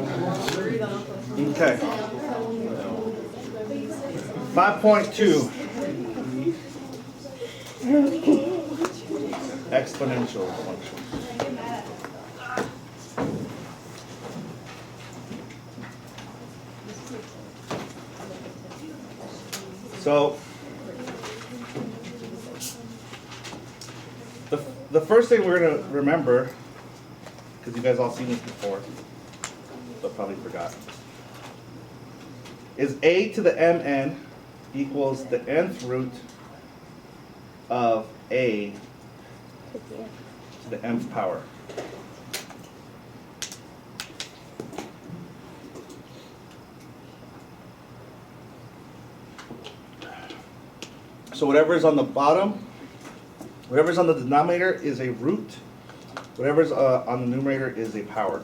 Okay. 5.2. Exponential function. So the first thing we're going to remember, because you guys all seen this before, but probably forgot, is a to the mn equals the nth root of a to the mth power. So whatever is on the bottom, whatever's on the denominator is a root. Whatever's on the numerator is a power.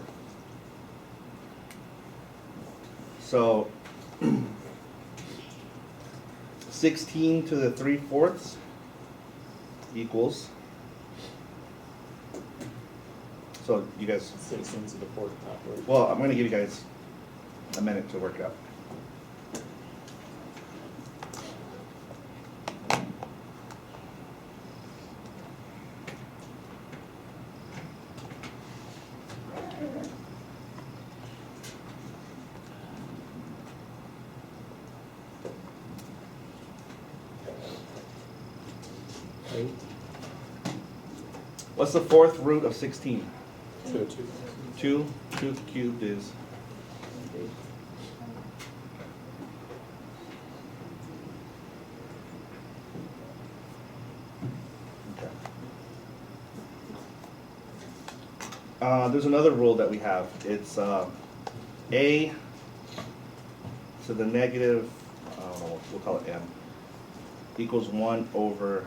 So 16 to the 3/4 equals. So you guys. 16 to the 4th power. Well, I'm going to give you guys a minute to work it out. What's the 4th root of 16? 2. 2. 2 cubed is 8. Okay. There's another rule that we have. It's a to the negative, I don't know, we'll call it m, equals 1 over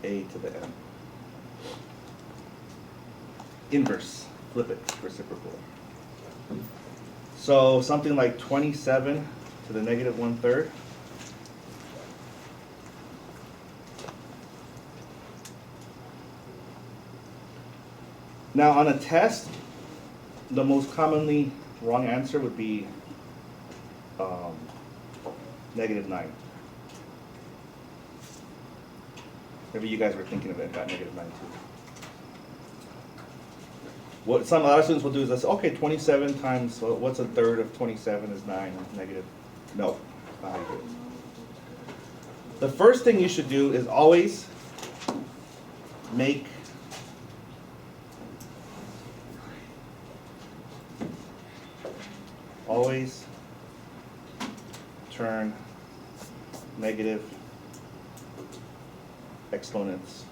a to the m. Inverse, flip it, reciprocal. So something like 27 to the negative 1/3. Now on a test, the most commonly wrong answer would be -9. Maybe you guys were thinking of it, got -9 too. What some other students will do is they say, okay, 27 times, well, what's a third of 27 is 9, negative. No, not how you do it. The first thing you should do is always make turn negative exponents.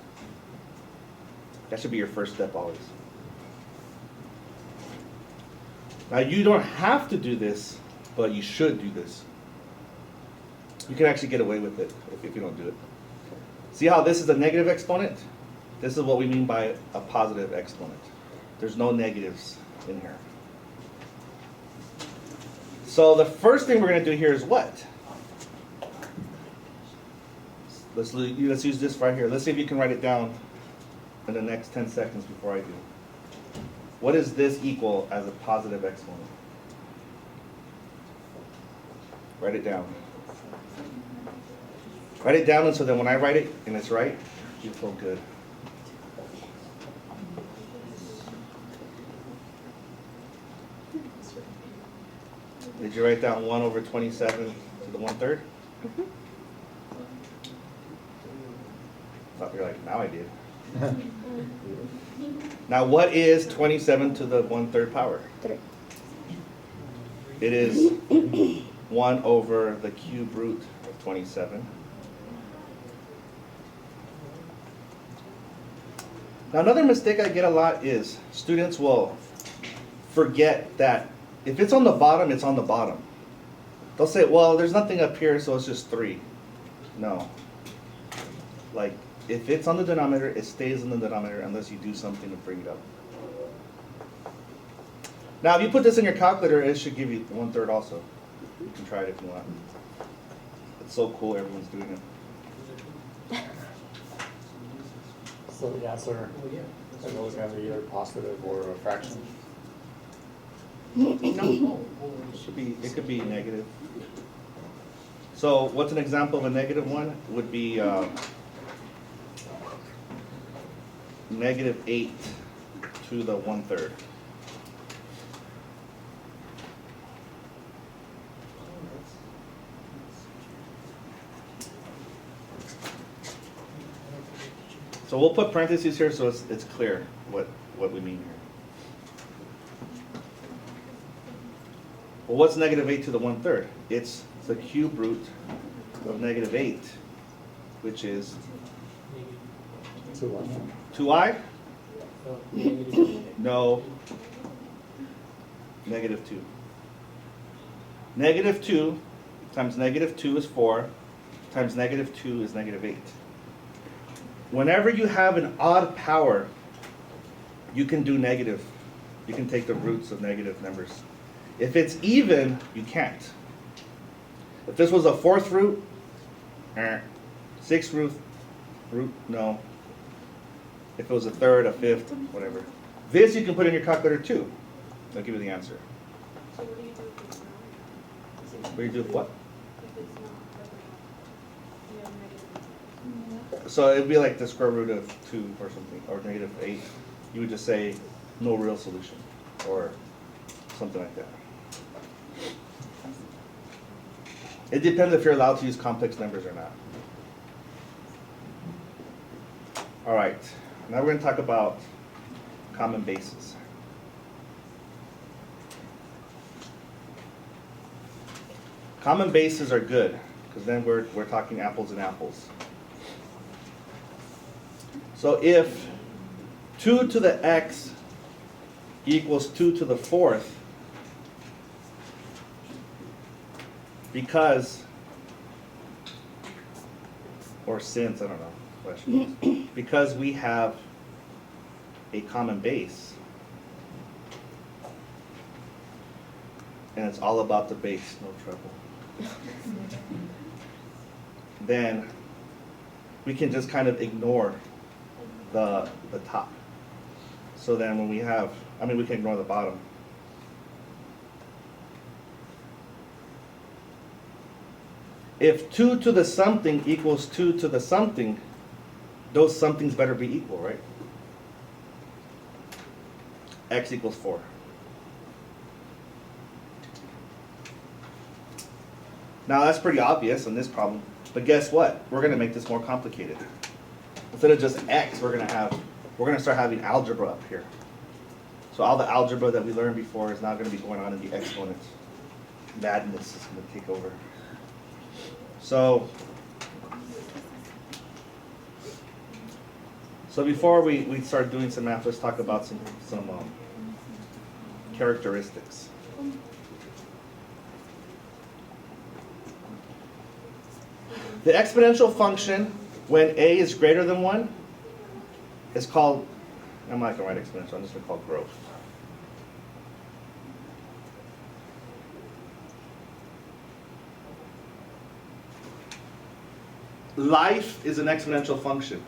That should be your first step always. Now you don't have to do this, but you should do this. You can actually get away with it if you don't do it. See how this is a negative exponent? This is what we mean by a positive exponent. There's no negatives in here. So the first thing we're going to do here is what? Let's use this right here. Let's see if you can write it down in the next 10 seconds before I do. What is this equal as a positive exponent? Write it down. Write it down, and so then when I write it and it's right, you feel good. Did you write down 1 over 27 to the 1/3? Mm-hmm. You're like, now I did. Now what is 27 to the 1/3 power? 3. It is 1 over the cube root of 27. Now another mistake I get a lot is students will forget that if it's on the bottom, it's on the bottom. They'll say, well, there's nothing up here, so it's just 3. No. Like, if it's on the denominator, it stays in the denominator unless you do something to bring it up. Now, if you put this in your calculator, it should give you 1/3 also. You can try it if you want. It's so cool, everyone's doing it. So the answer is always going to be either positive or a fraction. No. It could be negative. So what's an example of a negative one? Would be -8 to the 1/3. So we'll put parentheses here so it's clear what we mean here. Well, what's -8 to the 1/3? It's the cube root of -8, which is 2y. 2i? No. -2. -2 times -2 is 4, times -2 is -8. Whenever you have an odd power, you can do negative. You can take the roots of negative numbers. If it's even, you can't. If this was a 4th root, 6th root, no. If it was a 3rd, a 5th, whatever. This you can put in your calculator too. I'll give you the answer. So what do you do if it's not? What do you do with what? If it's not double, you have negative. So it'd be like the square root of 2 or something, or -8. You would just say no real solution, or something like that. It depends if you're allowed to use complex numbers or not. All right, now we're going to talk about common bases. Common bases are good, because then we're talking apples and apples. So if 2 to the x equals 2 to the 4th, because, or since, I don't know, question, because we have a common base, and it's all about the base, no trouble, then we can just kind of ignore the top. So then when we have, we can ignore the bottom. If 2 to the something equals 2 to the something, those somethings better be equal, right? X equals 4. Now that's pretty obvious in this problem, but guess what? We're going to make this more complicated. Instead of just X, we're going to start having algebra up here. So all the algebra that we learned before is now going to be going on in the exponent. Madness is going to take over. So before we start doing some math, let's talk about some characteristics. The exponential function, when a is greater than 1, is called, I'm not going to write exponential, I'm just going to call it growth. Life is an exponential function.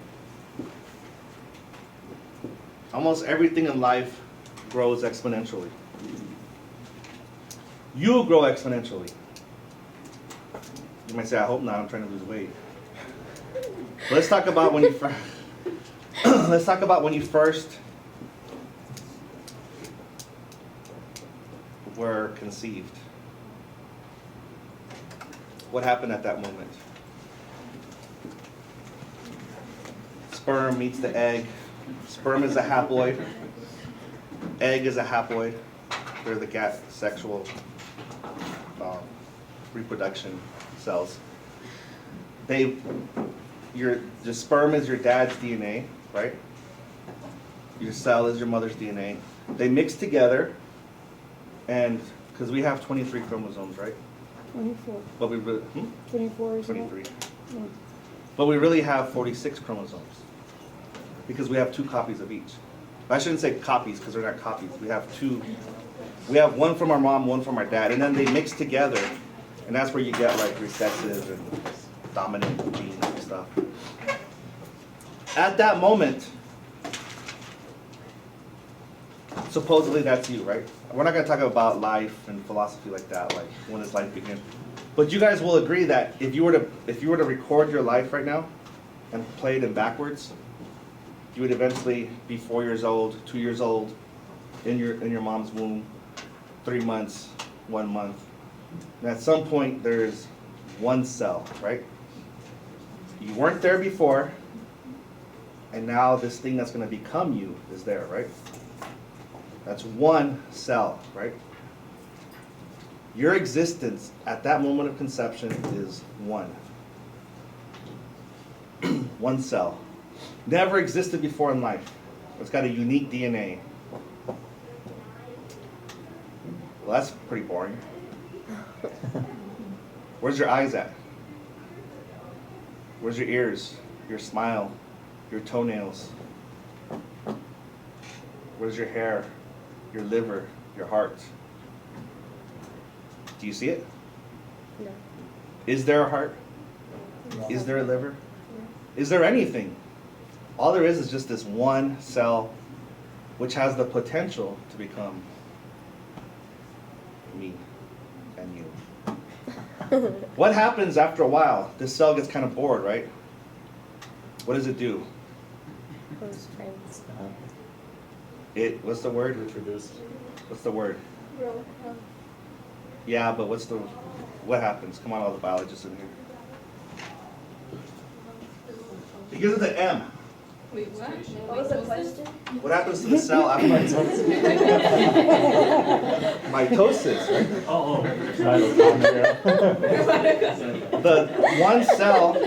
Almost everything in life grows exponentially. You grow exponentially. You might say, I hope not, I'm trying to lose weight. Let's talk about when you first let's talk about when you first were conceived. What happened at that moment? Sperm meets the egg. Sperm is a haploid. Egg is a haploid. They're the sexual reproduction cells. The sperm is your dad's DNA, right? Your cell is your mother's DNA. They mix together, and because we have 23 chromosomes, right? 24. But we really, 24 is 23. No. But we really have 46 chromosomes because we have 2 copies of each. I shouldn't say copies because they're not copies. We have 2. We have one from our mom, one from our dad, and then they mix together, and that's where you get like recessive and dominant genes and stuff. At that moment, supposedly that's you, right? we're not gonna talk about life and philosophy like that, like when does life begin? But you guys will agree that if you were to record your life right now and play it in backwards, you would eventually be 4 years old, 2 years old, in your mom's womb, 3 months, 1 month. And at some point there's one cell, right? You weren't there before, and now this thing that's gonna become you is there, right? That's one cell, right? Your existence at that moment of conception is one. One cell. Never existed before in life. It's got a unique DNA. Well, that's pretty boring. Where's your eyes at? Where's your ears? Your smile? Your toenails? Where's your hair? Your liver? Your heart? Do you see it? No. Is there a heart? Is there a liver? Is there anything? All there is just this one cell which has the potential to become me and you. What happens after a while? This cell gets kind of bored, right? What does it do? Close friends. What's the word? Reproduce. What's the word? Grow. Yeah, but what happens? Come on, all the biologists in here. Because of the M. Wait, what? What was the question? What happens to the cell after mitosis? Mitosis, right? The one cell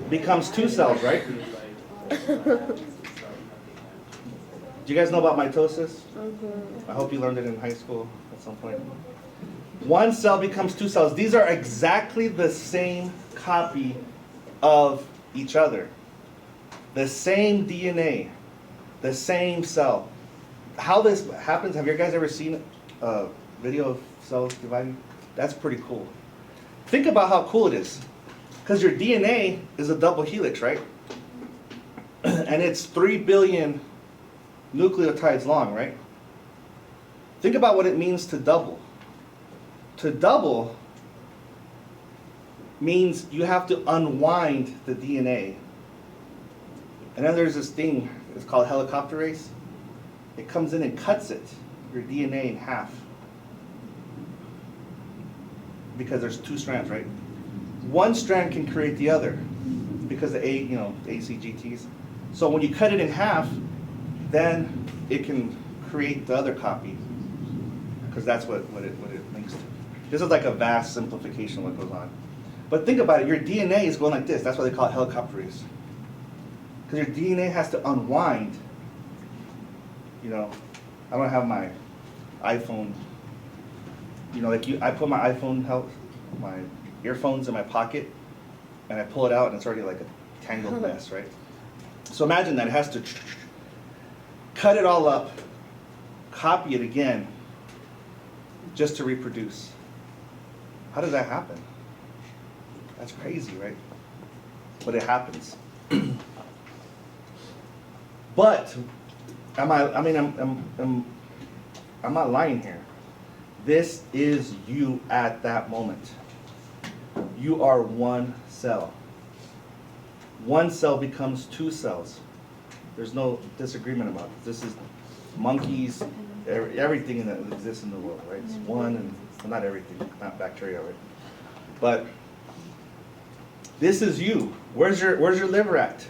becomes two cells, right? Do you guys know about mitosis? I hope you learned it in high school at some point. One cell becomes two cells. These are exactly the same copy of each other. The same DNA, the same cell. How this happens, have you guys ever seen a video of cells dividing? That's pretty cool. Think about how cool it is. Because your DNA is a double helix, right? And it's 3 billion nucleotides long, right? Think about what it means to double. To double means you have to unwind the DNA. And then there's this thing, it's called helicopterase. It comes in and cuts it, your DNA in half. Because there's two strands, right? One strand can create the other because the ACGTs. So when you cut it in half, then it can create the other copy because that's what it links to. This is like a vast simplification of what goes on. But think about it, your DNA is going like this. That's why they call it helicopterase. Because your DNA has to unwind. You know, I don't have my iPhone. You know, I put my my earphones in my pocket, and I pull it out, and it's already like a tangled mess, right? So imagine that it has to cut it all up, copy it again, just to reproduce. How does that happen? That's crazy, right? But it happens. But I'm not lying here. This is you at that moment. You are one cell. One cell becomes two cells. There's no disagreement about this. This is monkeys, everything that exists in the world, right? It's one, and well, not everything, not bacteria, right? But this is you. Where's your liver at?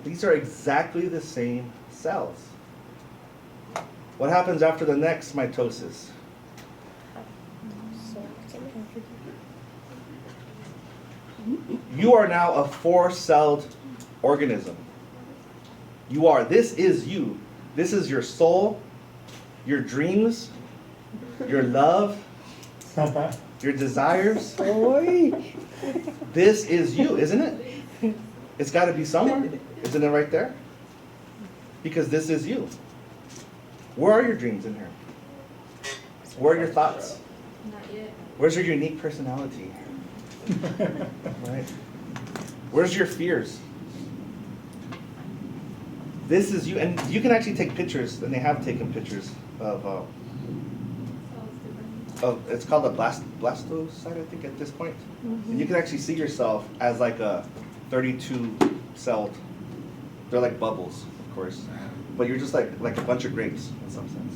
These are exactly the same cells. What happens after the next mitosis? You are now a 4-celled organism. This is you. This is your soul, your dreams, your love, your desires. This is you, isn't it? It's got to be somewhere. Isn't it right there? Because this is you. Where are your dreams in here? Where are your thoughts? Not yet. Where's your unique personality? Right? Where's your fears? This is you, and you can actually take pictures, and they have taken pictures of, Cells different. it's called a blastocyte, I think, at this point. And you can actually see yourself as like a 32 celled, they're like bubbles, of course, but you're just like a bunch of grapes in some sense.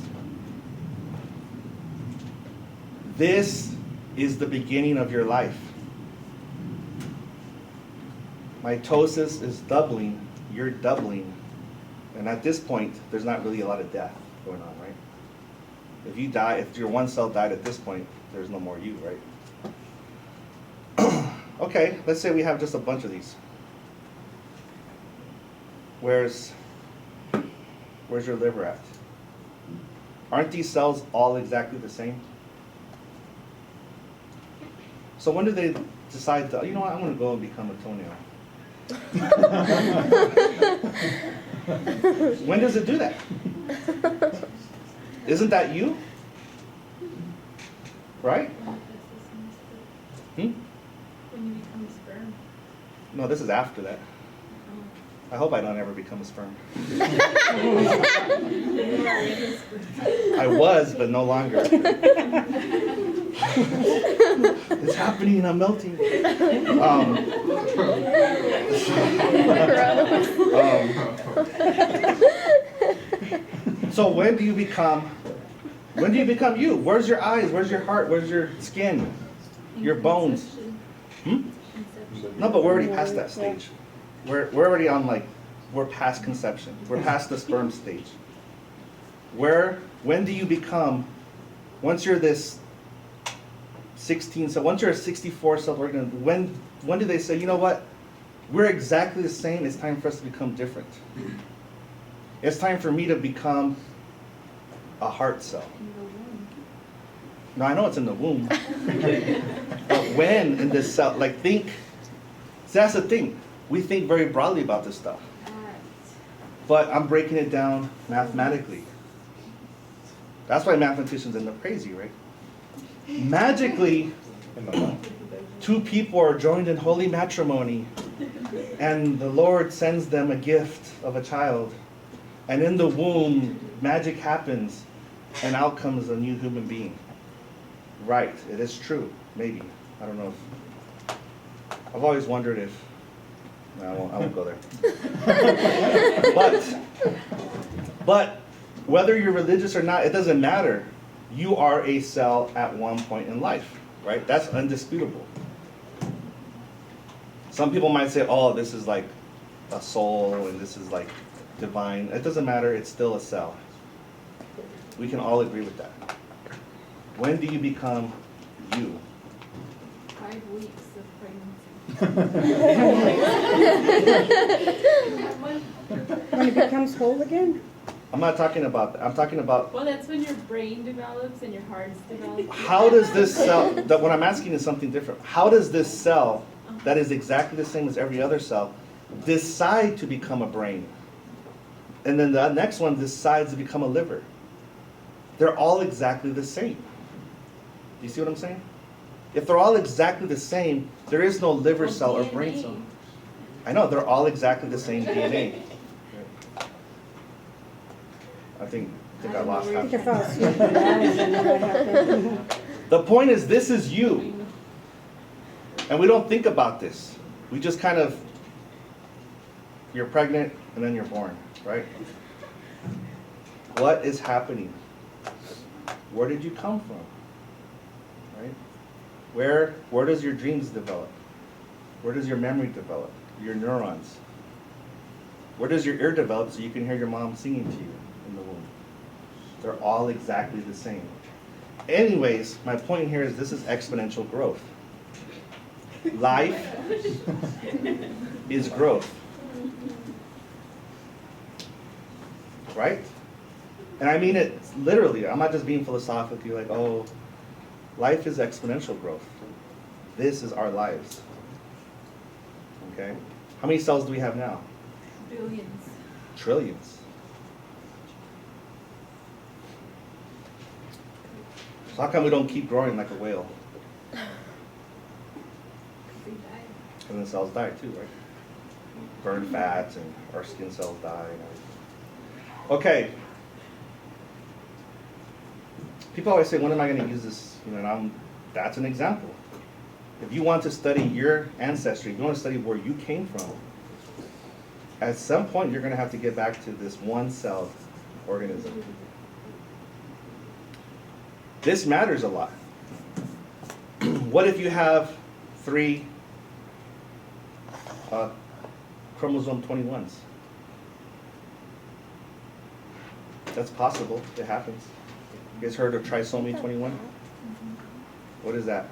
This is the beginning of your life. Mitosis is doubling, you're doubling. And at this point, there's not really a lot of death going on, right? If you die, if your one cell died at this point, there's no more you, right? Okay, let's say we have just a bunch of these. Where's your liver at? Aren't these cells all exactly the same? So when do they decide to, you know what, I'm gonna go and become a toenail? When does it do that? Isn't that you? Right? Hmm? When you become sperm. No, this is after that. I hope I don't ever become a sperm. You are in a sperm. I was, but no longer. It's happening, I'm melting. So when do you become you? Where's your eyes? Where's your heart? Where's your skin? Your bones? Hmm? Conception. No, but we're already past that stage. We're already on we're past conception. We're past the sperm stage. When do you become, once you're this 16 cell, once you're a 64 cell organism, when do they say, you know what? We're exactly the same, it's time for us to become different. It's time for me to become a heart cell. In the womb. No, I know it's in the womb. But when in this cell, think, see, that's the thing. We think very broadly about this stuff. But I'm breaking it down mathematically. That's why mathematicians end up crazy, right? Magically, two people are joined in holy matrimony, and the Lord sends them a gift of a child. And in the womb, magic happens, and out comes a new human being. Right, it is true, maybe. I don't know if, I've always wondered if, no, I won't go there. But whether you're religious or not, it doesn't matter. You are a cell at one point in life, right? That's undisputable. Some people might say, oh, this is like a soul and this is like divine. It doesn't matter, it's still a cell. We can all agree with that. When do you become you? 5 weeks of pregnancy. When it becomes whole again? I'm not talking about that. I'm talking about Well, that's when your brain develops and your heart's developed. how does this cell, what I'm asking is something different. How does this cell, that is exactly the same as every other cell, decide to become a brain? And then the next one decides to become a liver. They're all exactly the same. Do you see what I'm saying? If they're all exactly the same, there is no liver cell or brain cell. I know, they're all exactly the same DNA. I think I lost I half. think I fell asleep in the eyes and then what happened. The point is, this is you. And we don't think about this. We just kind of, you're pregnant and then you're born, right? What is happening? Where did you come from? Right? Where does your dreams develop? Where does your memory develop? Your neurons? Where does your ear develop so you can hear your mom singing to you in the womb? They're all exactly the same. Anyways, my point here is this is exponential growth. Life is growth. Right? And I mean it literally. I'm not just being philosophically like, oh, life is exponential growth. This is our lives. Okay? How many cells do we have now? Billions. Trillions. So how come we don't keep growing like a whale? We die. And the cells die too, right? Burn fat and our skin cells die and everything. Okay. People always say, when am I going to use this? You know, and that's an example. If you want to study your ancestry, if you want to study where you came from, at some point you're going to have to get back to this one-celled organism. This matters a lot. What if you have 3 chromosome 21s? That's possible. It happens. You guys heard of trisomy 21? What is that?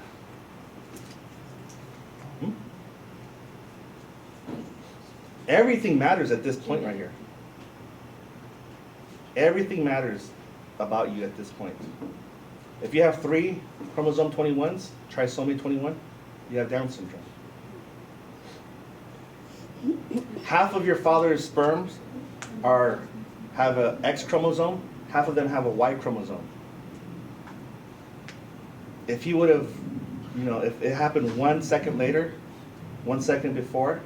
Everything matters at this point right here. Everything matters about you at this point. If you have 3 chromosome 21s, trisomy 21, you have Down syndrome. Half of your father's sperms have an X chromosome, half of them have a Y chromosome. If he would have, you know, if it happened 1 second later, 1 second before,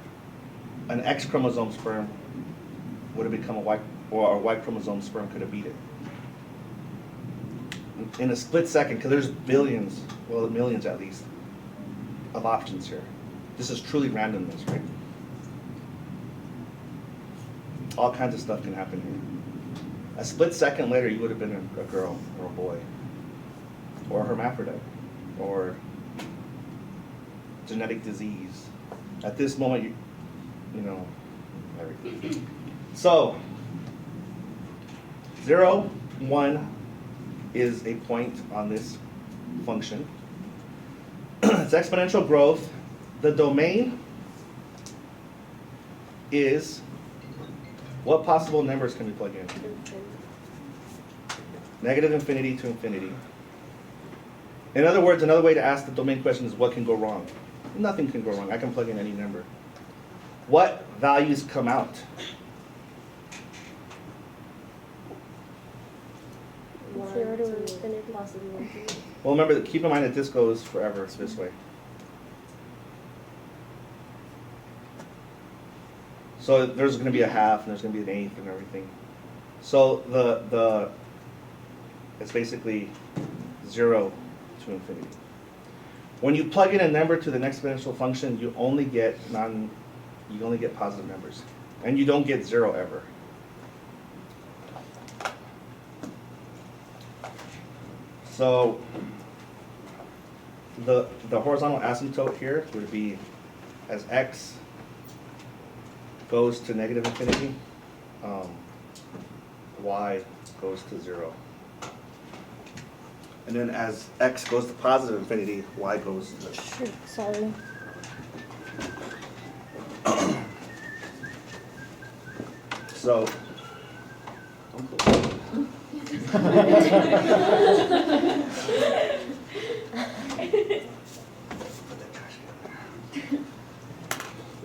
an X chromosome sperm would have become a Y, or a Y chromosome sperm could have beat it. In a split second, because there's billions, well, millions at least, of options here. This is truly randomness, right? All kinds of stuff can happen here. A split second later, you would have been a girl or a boy, or a hermaphrodite, or genetic disease. At this moment, you know, everything. So, 0, 1 is a point on this function. It's exponential growth. The domain is, what possible numbers can we plug in? Negative infinity to infinity. In other words, another way to ask the domain question is, what can go wrong? Nothing can go wrong. I can plug in any number. What values come out? Zero to infinity. Well, remember, keep in mind that this goes forever. It's this way. So there's going to be a half, and there's going to be an eighth, and everything. So it's basically 0 to infinity. When you plug in a number to the exponential function, you only get positive numbers, and you don't get 0 ever. So the horizontal asymptote here would be as x goes to negative infinity, y goes to 0. And then as x goes to positive infinity, y goes to Shoot, sorry. so.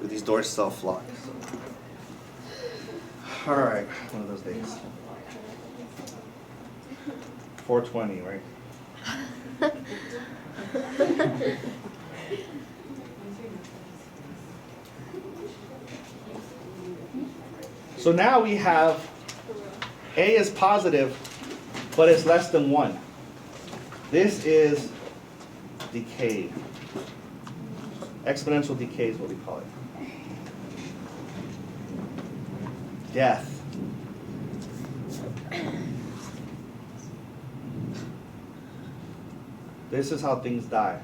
These doors self-lock. All right, one of those days. 420, right? So now we have A is positive, but it's less than 1. This is decay. Exponential decay is what we call it. Death. This is how things die.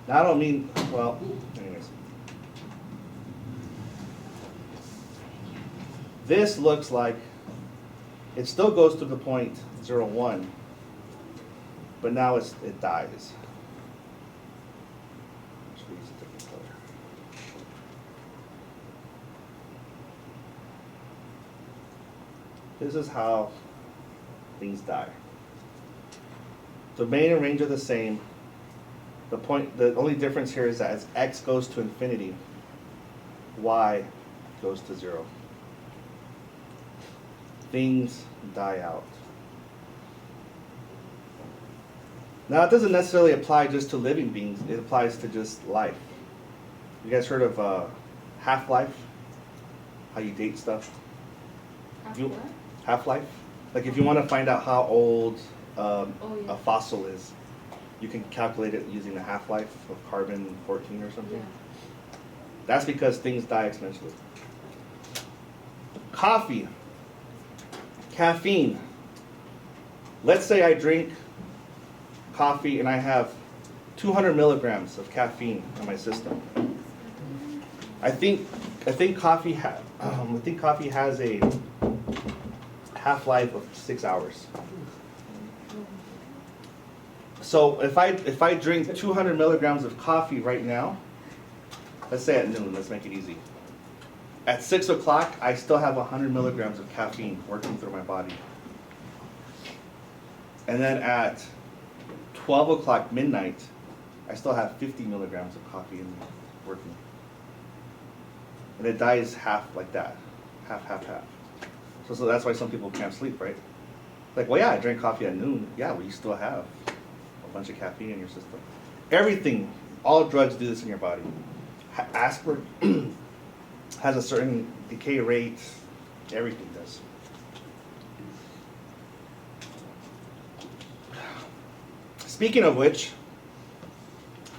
Now I don't mean, well, anyways. This looks like it still goes to the point 0, 1, but now it dies. Let's use a different color. This is how things die. Domain and range are the same. The only difference here is that as x goes to infinity, y goes to 0. Things die out. Now it doesn't necessarily apply just to living beings, it applies to just life. You guys heard of half-life? how you date stuff. After You- what? Half-life. Like if you want to find out how old Oh, yeah. a fossil is, you can calculate it using the half-life of carbon-14 or Yeah. something. That's because things die exponentially. Coffee, caffeine. Let's say I drink coffee and I have 200 milligrams of caffeine in my system. I think coffee has a half-life of 6 hours. So if I drink 200 milligrams of coffee right now, let's say at noon, let's make it easy. At 6 o'clock, I still have 100 milligrams of caffeine working through my body. And then at 12 o'clock midnight, I still have 50 milligrams of coffee in me working. And it dies half like that, half. So that's why some people can't sleep, right? Like, well, yeah, I drank coffee at noon. Yeah, well, you still have a bunch of caffeine in your system. Everything, all drugs do this in your body. Aspirin has a certain decay rate. Everything does. Speaking of which,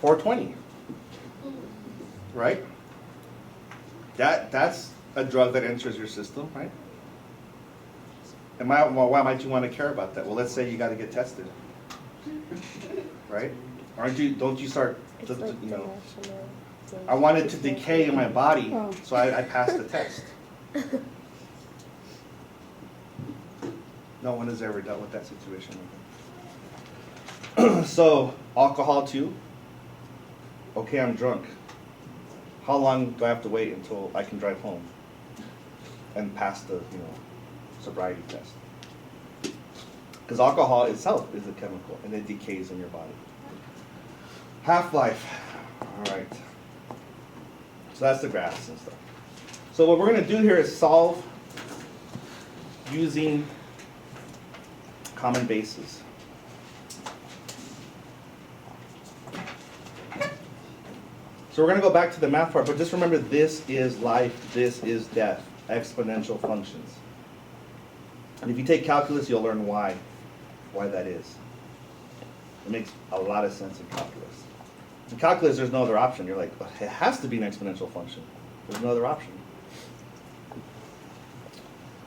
420, right? That's a drug that enters your system, right? And why might you want to care about that? Well, let's say you got to get tested, right? Don't you start, It's like you know, the national thing. I want it to decay in my body, Oh. so I passed the test. No one has ever dealt with that situation. So, alcohol too. Okay, I'm drunk. How long do I have to wait until I can drive home and pass the, sobriety test? Because alcohol itself is a chemical and it decays in your body. Half-life. All right. So that's the graphs and stuff. So what we're going to do here is solve using common bases. So we're going to go back to the math part, but just remember this is life, this is death, exponential functions. And if you take calculus, you'll learn why that is. It makes a lot of sense in calculus. In calculus, there's no other option. You're like, it has to be an exponential function. There's no other option.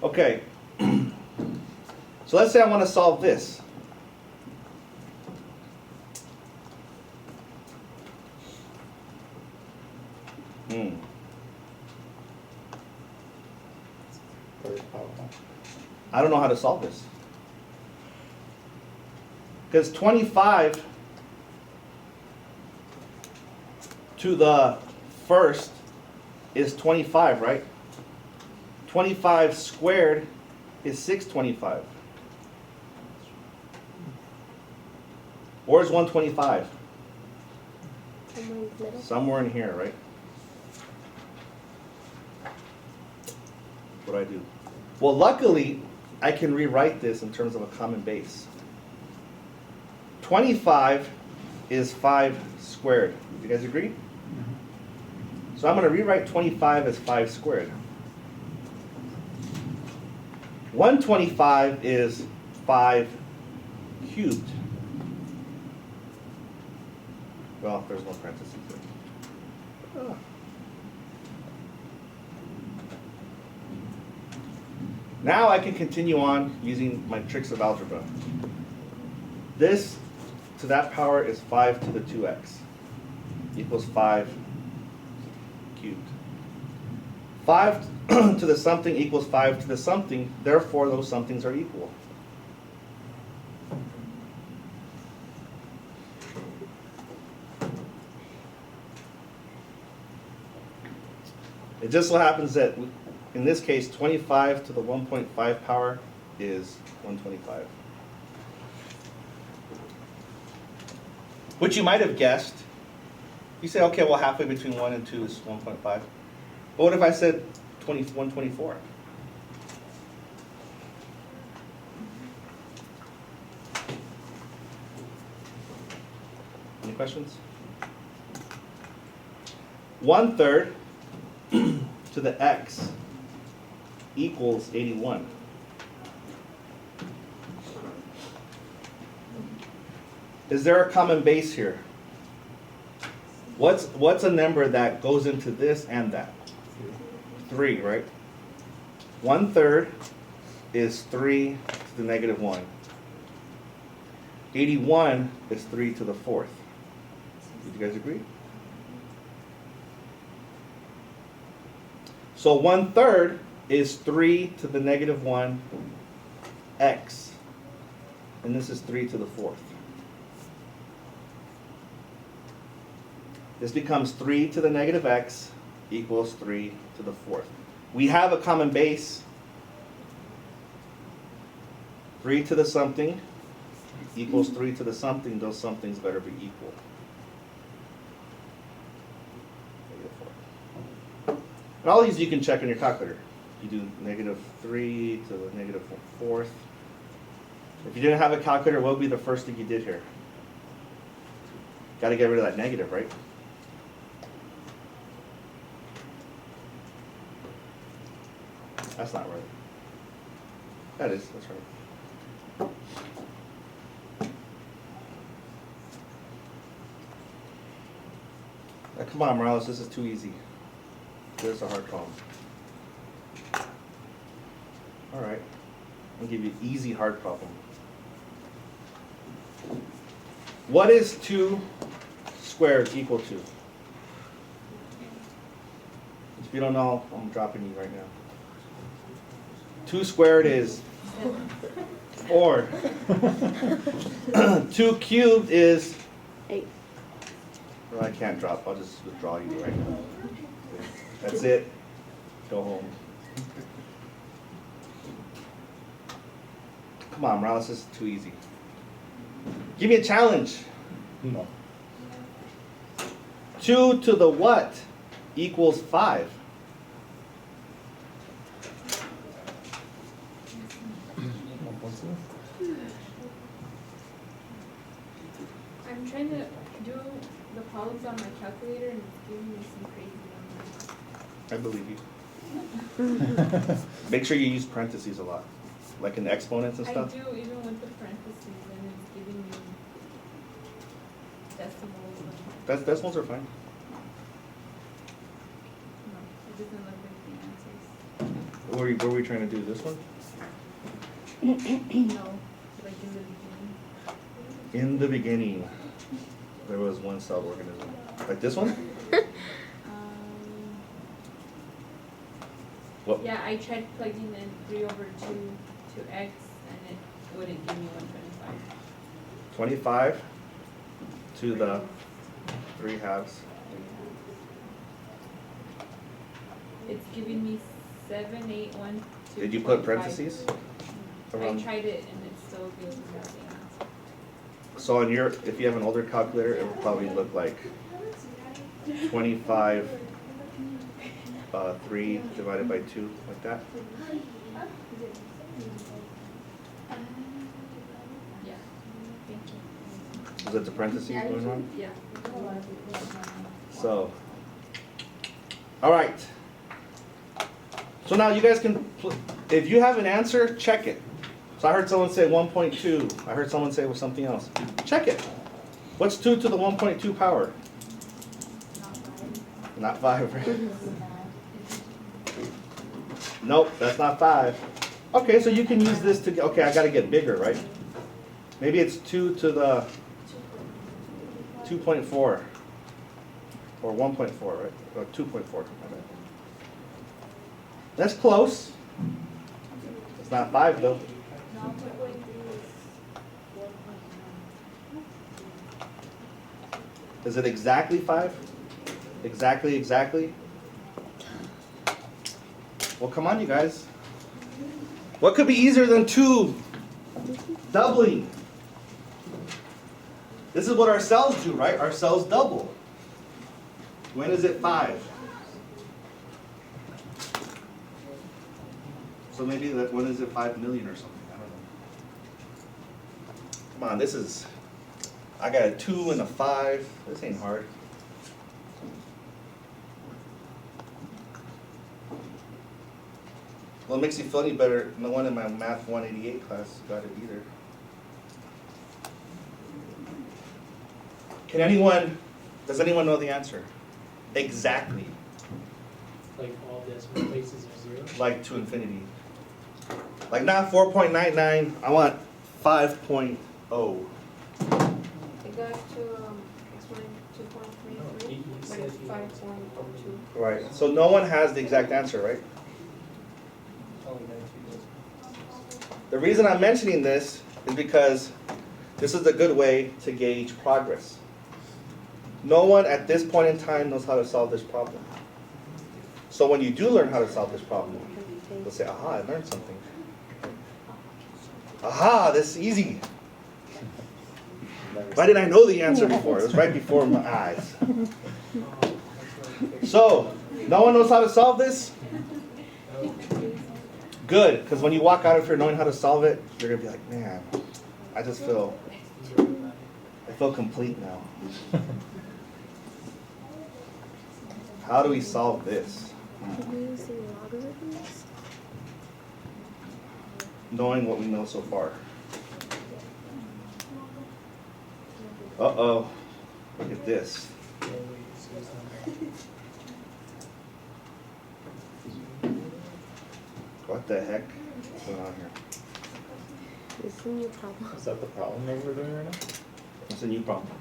Okay. So let's say I want to solve this. Very powerful. I don't know how to solve this. Because 25 to the first is 25, right? 25 squared is 625. Where's 125? Somewhere in the middle. Somewhere in here, right? What do I do? Well, luckily, I can rewrite this in terms of a common base. 25 is 5 squared. You guys agree? So I'm going to rewrite 25 as 5 squared. 125 is 5 cubed. Well, there's no parentheses there. Oh. Now I can continue on using my tricks of algebra. This to that power is 5 to the 2x equals 5 cubed. 5 to the something equals 5 to the something, therefore those somethings are equal. It just so happens that in this case, 25 to the 1.5 power is 125. Which you might have guessed. You say, okay, well, halfway between 1 and 2 is 1.5. But what if I said 124? Any questions? 1/3 to the x equals 81. Is there a common base here? What's a number that goes into this and that? 3, right? 1/3 is 3 to the negative 1. 81 is 3 to the 4th. Did you guys agree? So 1/3 is 3 to the negative 1 x. And this is 3 to the 4th. This becomes 3 to the negative x equals 3 to the 4th. We have a common base. 3 to the something equals 3 to the something. Those somethings better be equal. And all these you can check on your calculator. You do -3 to the negative 4th. If you didn't have a calculator, what would be the first thing you did here? Got to get rid of that negative, right? That's not right. That is, that's right. Now, come on, Morales, this is too easy. There's a hard problem. All right, I'll give you an easy hard problem. What is 2 squared equal to? If you don't know, I'm dropping you right now. 2 squared is 4. 2 cubed is 8. Well, I can't drop. I'll just withdraw you right now. That's it. Go home. Come on, Morales, this is too easy. Give me a challenge. No. 2 to the what equals 5? I'm trying to do the problems on my calculator and it's giving me some crazy numbers. I believe you. Make sure you use parentheses a lot, like in exponents and I stuff. do, even with the parentheses, and it's giving me decimals. Decimals are fine. No, it doesn't look like the answers. What were we trying to do? This one? No, like in the beginning. In the beginning, there was one cell organism. Like this one? What? Yeah, I tried plugging in 3/2 to x, and it wouldn't give me 125. 25 to the 3/2. It's giving me 7, 8, 1, 2. Did you put 25. parentheses? I around? tried it, and it still gives me the same answer. So on your, if you have an older calculator, it will probably look like 25, 3 divided by 2, like that. Yeah, thank you. Is that the parentheses going on? Yeah. So, all right. So now you guys can, if you have an answer, check it. So I heard someone say 1.2. I heard someone say something else. Check it. What's 2 to the 1.2 power? Not 5, right? Nope, that's not 5. Okay, so you can use this to, okay, I gotta get bigger, right? Maybe it's 2 to the 2.4. Or 1.4, right? Or 2.4, my bad. That's close. It's not 5 though. Is it exactly 5? Exactly? Well, come on, you guys. What could be easier than 2 doubling? This is what our cells do, right? Our cells double. When is it 5? So maybe that, when is it 5 million or something? I don't know. Come on, this is, I got a 2 and a 5. This ain't hard. Well, it makes you feel any better, no one in my math 188 class got it either. Does anyone know the answer? Exactly, Like all decimal places are zero? like to infinity. Like not 4.99, I want 5.0. It got to explain 2.33, he but said it's he wants 5.02. Right, so no one has the exact answer, right? The reason I'm mentioning this is because this is a good way to gauge progress. No one at this point in time knows how to solve this problem. So when you do learn how to solve this problem, you'll say, aha, I learned something. Aha, this is easy. Why didn't I know the answer before? It was right before my eyes. So, no one knows how to solve this? Good, because when you walk out of here knowing how to solve it, you're going to be like, man, I feel complete now. How do we solve this? Using logarithms? Knowing what we know so far. Uh-oh, look at this. What the heck is going on here? This is a new problem. Is that the problem that we're doing right now? It's a new problem.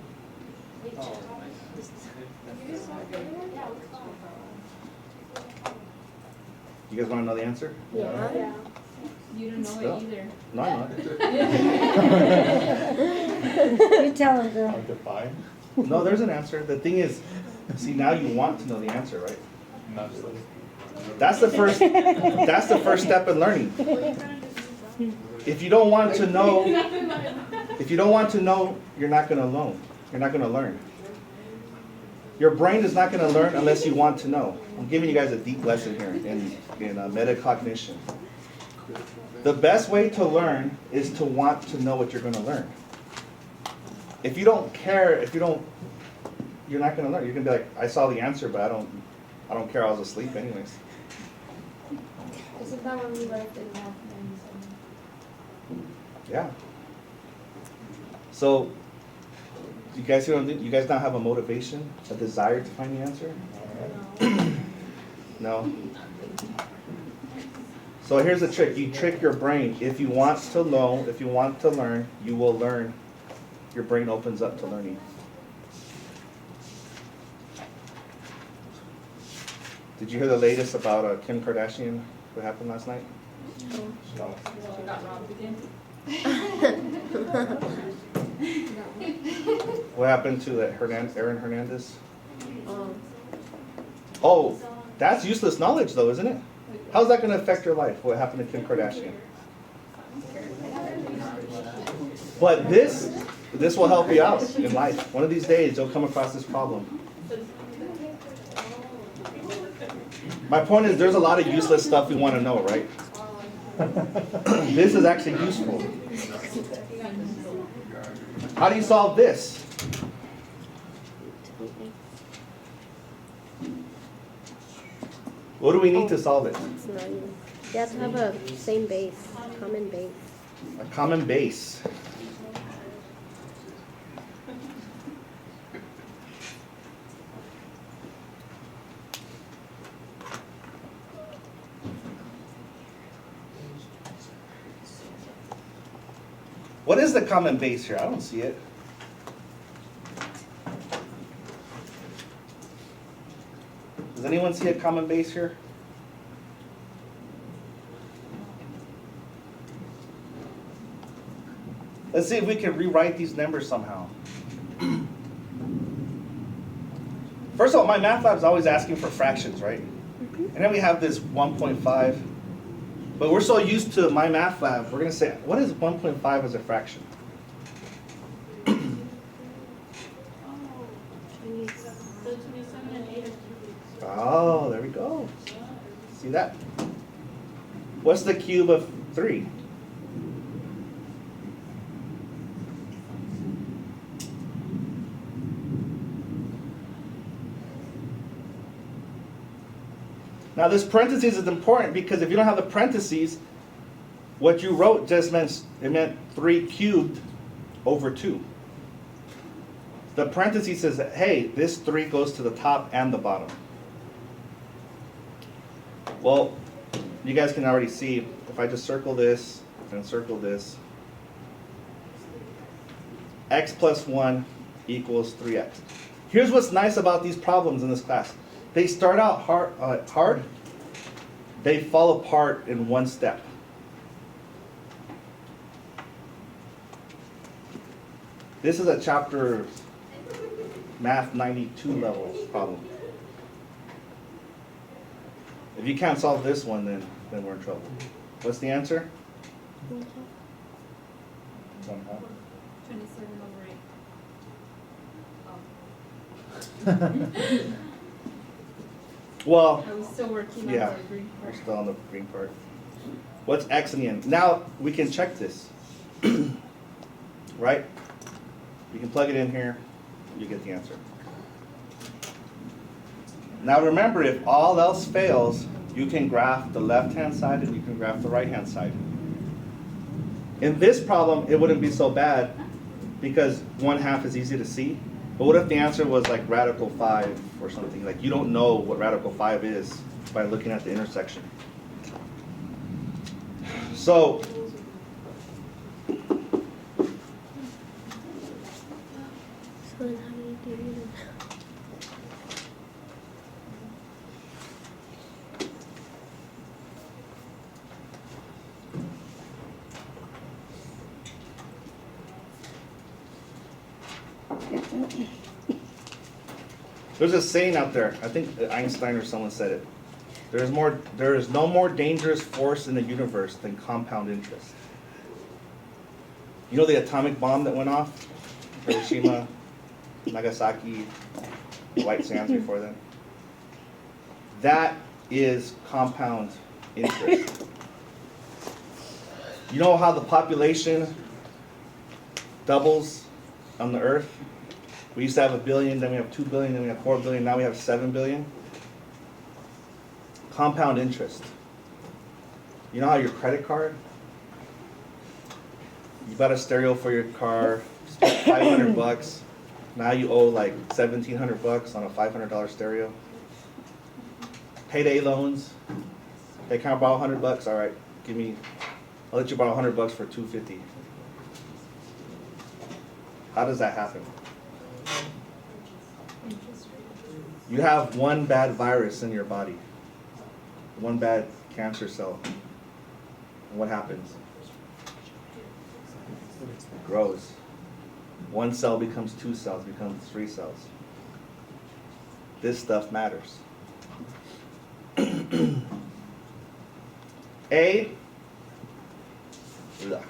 You guys want to know the answer? Yeah. You don't know Still? it either. No, I'm not. You tell him, girl. Hard to find? No, there's an answer. The thing is, see, now you want to know the answer, right? Not really. That's the first step in learning. If you don't want to know, you're not going to learn. You're not going to learn. Your brain is not going to learn unless you want to know. I'm giving you guys a deep lesson here in metacognition. The best way to learn is to want to know what you're going to learn. If you don't care, you're not going to learn. You're going to be like, I saw the answer, but I don't care. I was asleep anyways. Isn't that when we left in math and Yeah. So, you guys now have a motivation, a desire to find the answer? No. So here's the trick. You trick your brain. If you want to know, if you want to learn, you will learn. Your brain opens up to learning. Did you hear the latest about Kim Kardashian? What happened last night? No. she got robbed again? What happened to that Aaron Hernandez? Oh. Oh, that's useless knowledge though, isn't it? How's that going to affect your life? What happened to Kim Kardashian? But this will help you out in life. One of these days you'll come across this problem. My point is there's a lot of useless stuff we want to know, right? This is actually useful. How do you solve this? What do we need to solve it? It's not even. You have to have a same base, common base. A common base. What is the common base here? I don't see it. Does anyone see a common base here? Let's see if we can rewrite these numbers somehow. First of all, my math lab is always asking for fractions, right? And then we have this 1.5. But we're so used to my math lab, we're going to say, what is 1.5 as a fraction? Oh, there we go. See that? What's the cube of 3? Now this parentheses is important because if you don't have the parentheses, what you wrote just meant, it meant 3 cubed over 2. The parentheses says, hey, this 3 goes to the top and the bottom. Well, you guys can already see, if I just circle this and circle this, x plus 1 equals 3x. Here's what's nice about these problems in this class. They start out hard, they fall apart in one step. This is a chapter Math 92 level problem. If you can't solve this one, then we're in trouble. What's the answer? 1/2. 27 over 8. Oh. Well, I was still working on yeah, the green we're part. still on the green part. What's x in the end? Now we can check this. Right? You can plug it in here, you get the answer. Now remember, if all else fails, you can graph the left-hand side and you can graph the right-hand side. In this problem, it wouldn't be so bad because 1/2 is easy to see. But what if the answer was like radical 5 or something? Like you don't know what radical 5 is by looking at the intersection. So, So then how do you do it? there's a saying out there, I think Einstein or someone said it. There is no more dangerous force in the universe than compound interest. You know the atomic bomb that went off? Hiroshima, Nagasaki, White Sands before then? That is compound interest. You know how the population doubles on the earth? We used to have 1 billion, then we have 2 billion, then we have 4 billion, now we have 7 billion. Compound interest. You know how your credit card, you bought a stereo for your car, spent $500, now you owe like $1,700 on a $500 stereo. Payday loans, hey, can I borrow $100? All right, I'll let you borrow $100 for $250. How does that happen? Interest rate. You have one bad virus in your body, one bad cancer cell. And what happens? It grows. One cell becomes 2 cells, becomes 3 cells. This stuff matters. A. Ugh.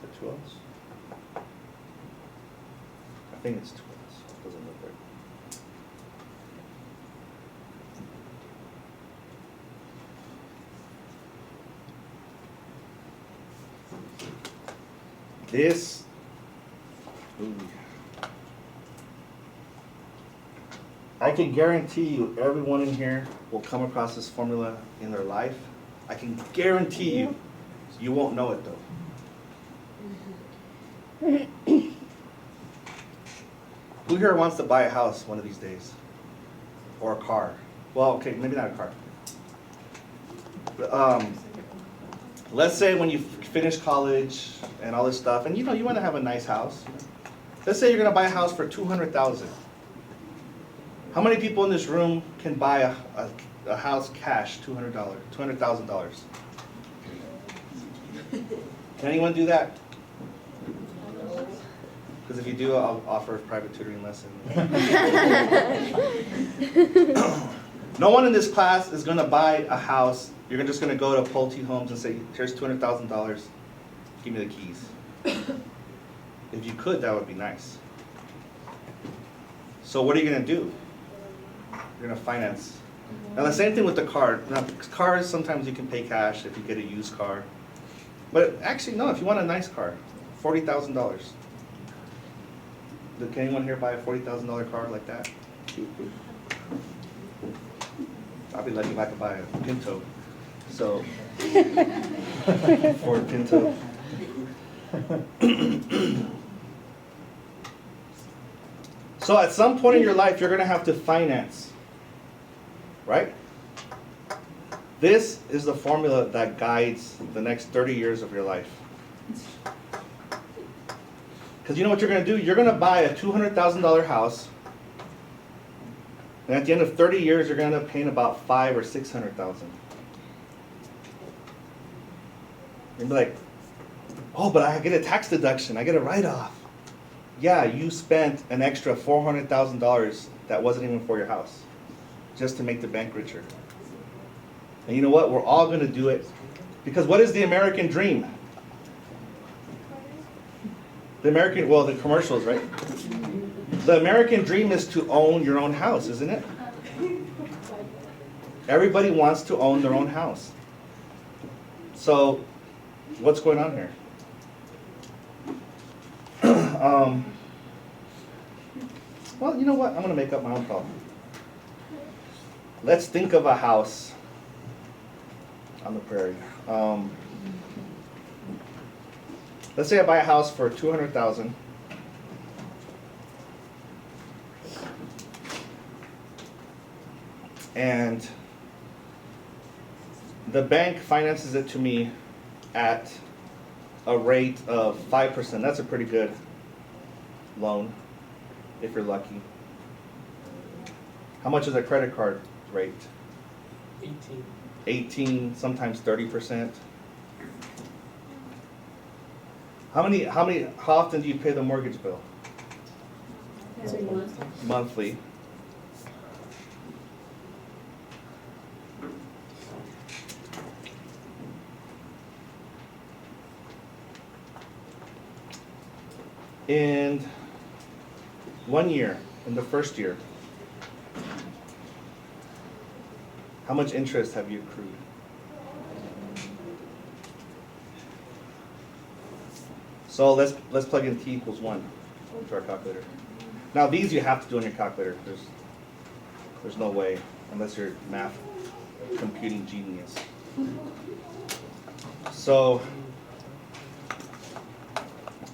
Is it 2 L's? I think it's 2 L's. It doesn't look right. This, ooh. I can guarantee you everyone in here will come across this formula in their life. I can guarantee you, you won't know it though. Who here wants to buy a house one of these days? Or a car? Well, okay, maybe not a car. let's say when you finish college and all this stuff, and you want to have a nice house. Let's say you're going to buy a house for $200,000. How many people in this room can buy a house cash, $200,000? Can anyone do that? Because if you do, I'll offer a private tutoring lesson. No one in this class is going to buy a house. You're just going to go to Pulte Homes and say, here's $200,000. Give me the keys. If you could, that would be nice. So what are you going to do? You're going to finance. Now the same thing with the car. Now cars, sometimes you can pay cash if you get a used car. But actually, no, if you want a nice car, $40,000. Can anyone here buy a $40,000 car like that? I'd be lucky if I could buy a Pinto. So, Ford Pinto. So at some point in your life, you're going to have to finance, right? This is the formula that guides the next 30 years of your life. Because you know what you're going to do? You're going to buy a $200,000 house, and at the end of 30 years, you're going to end up paying about $500,000 or $600,000. You'll be like, oh, but I get a tax deduction. I get a write-off. Yeah, you spent an extra $400,000 that wasn't even for your house, just to make the bank richer. And you know what? We're all going to do it. Because what is the American dream? The commercials, right? The American dream is to own your own house, isn't it? Everybody wants to own their own house. So, what's going on here? Well, you know what? I'm going to make up my own problem. Let's think of a house on the prairie. Let's say I buy a house for $200,000. And the bank finances it to me at a rate of 5%. That's a pretty good loan, if you're lucky. How much is a credit card rate? 18. 18, sometimes 30%. How often do you pay the mortgage bill? Monthly. In 1 year, in the first year, how much interest have you accrued? So let's plug in t equals 1 to our calculator. Now these you have to do on your calculator. There's no way, unless you're math computing genius. So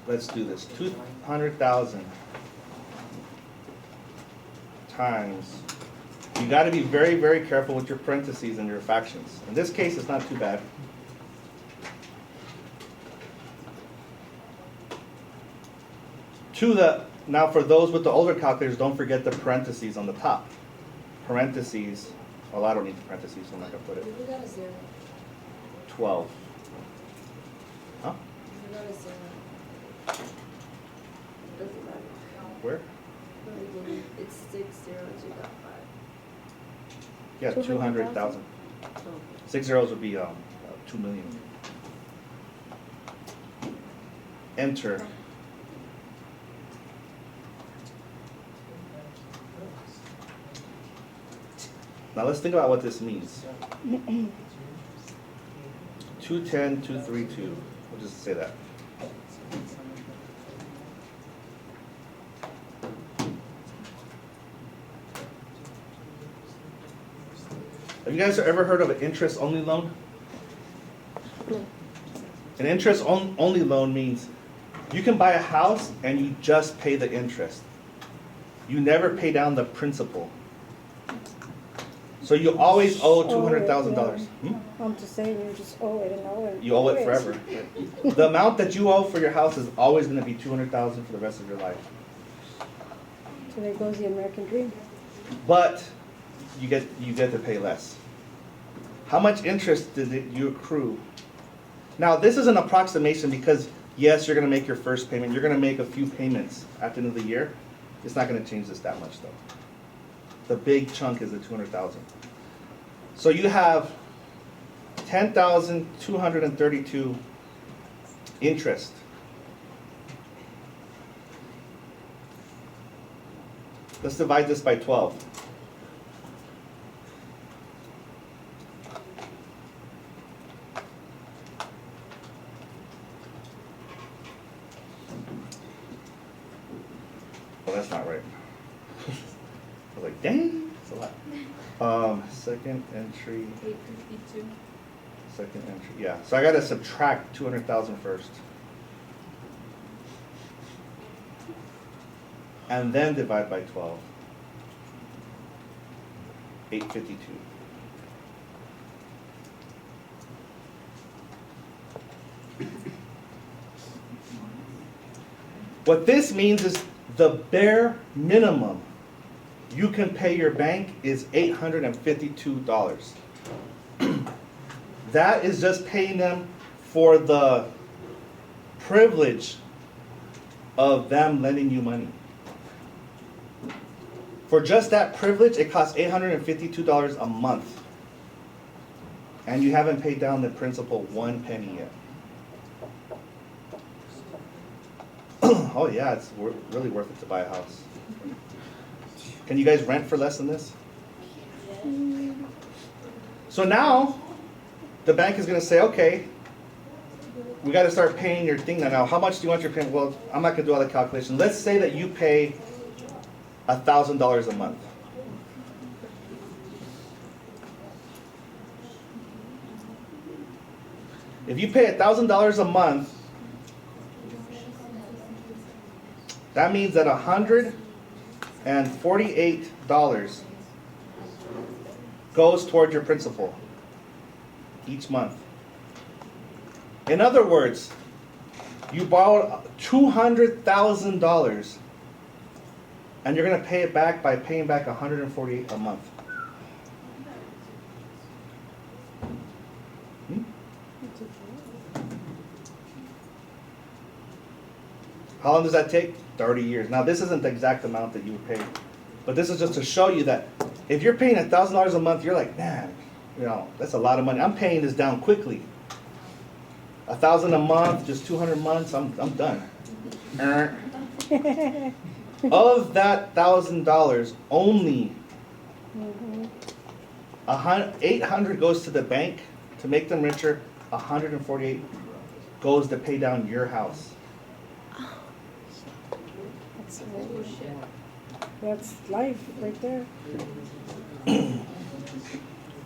let's do this. 200,000 times. You got to be very, very careful with your parentheses and your fractions. In this case, it's not too bad. Now for those with the older calculators, don't forget the parentheses on the top. Parentheses, well, I don't need the parentheses, so I'm not going to put it. We got a 0. 12. Huh? We got a 0. Doesn't matter. Where? It's 6 zeros, you got 5. Yeah, 200,000. 6 zeros would be 2 million. Enter. Now let's think about what this means. 210, 232. We'll just say that. Have you guys ever heard of an interest-only loan? No. An interest-only loan means you can buy a house and you just pay the interest. You never pay down the principal. So you always owe $200,000. I'm just saying, you just owe it and owe it. You owe it forever. The amount that you owe for your house is always gonna be $200,000 for the rest of your life. So there goes the American dream. But you get to pay less. How much interest did you accrue? Now, this is an approximation because, yes, you're gonna make your first payment. You're gonna make a few payments at the end of the year. It's not gonna change this that much, though. The big chunk is the $200,000. So you have $10,232 interest. Let's divide this by 12. Well, that's not right. I was like, dang, that's a lot. Second entry, 852. second entry, yeah. So I gotta subtract 200,000 first. And then divide by 12. 852. What this means is the bare minimum you can pay your bank is $852. That is just paying them for the privilege of them lending you money. For just that privilege, it costs $852 a month. And you haven't paid down the principal 1 penny yet. Oh yeah, it's really worth it to buy a house. Can you guys rent for less than this? So now, the bank is gonna say, okay, we gotta start paying your thing now. How much do you want your payment? Well, I'm not gonna do all the calculations. Let's say that you pay $1,000 a month. If you pay $1,000 a month, that means that $148 goes toward your principal each month. In other words, you borrowed $200,000 and you're going to pay it back by paying back $148 a month. How long does that take? 30 years. Now, this isn't the exact amount that you would pay, but this is just to show you that if you're paying $1,000 a month, you're like, man, you know, that's a lot of money. I'm paying this down quickly. $1,000 a month, just 200 months, I'm done. Of that $1,000, only $800 goes to the bank to make them richer. $148 goes to pay down your house. That's life right there.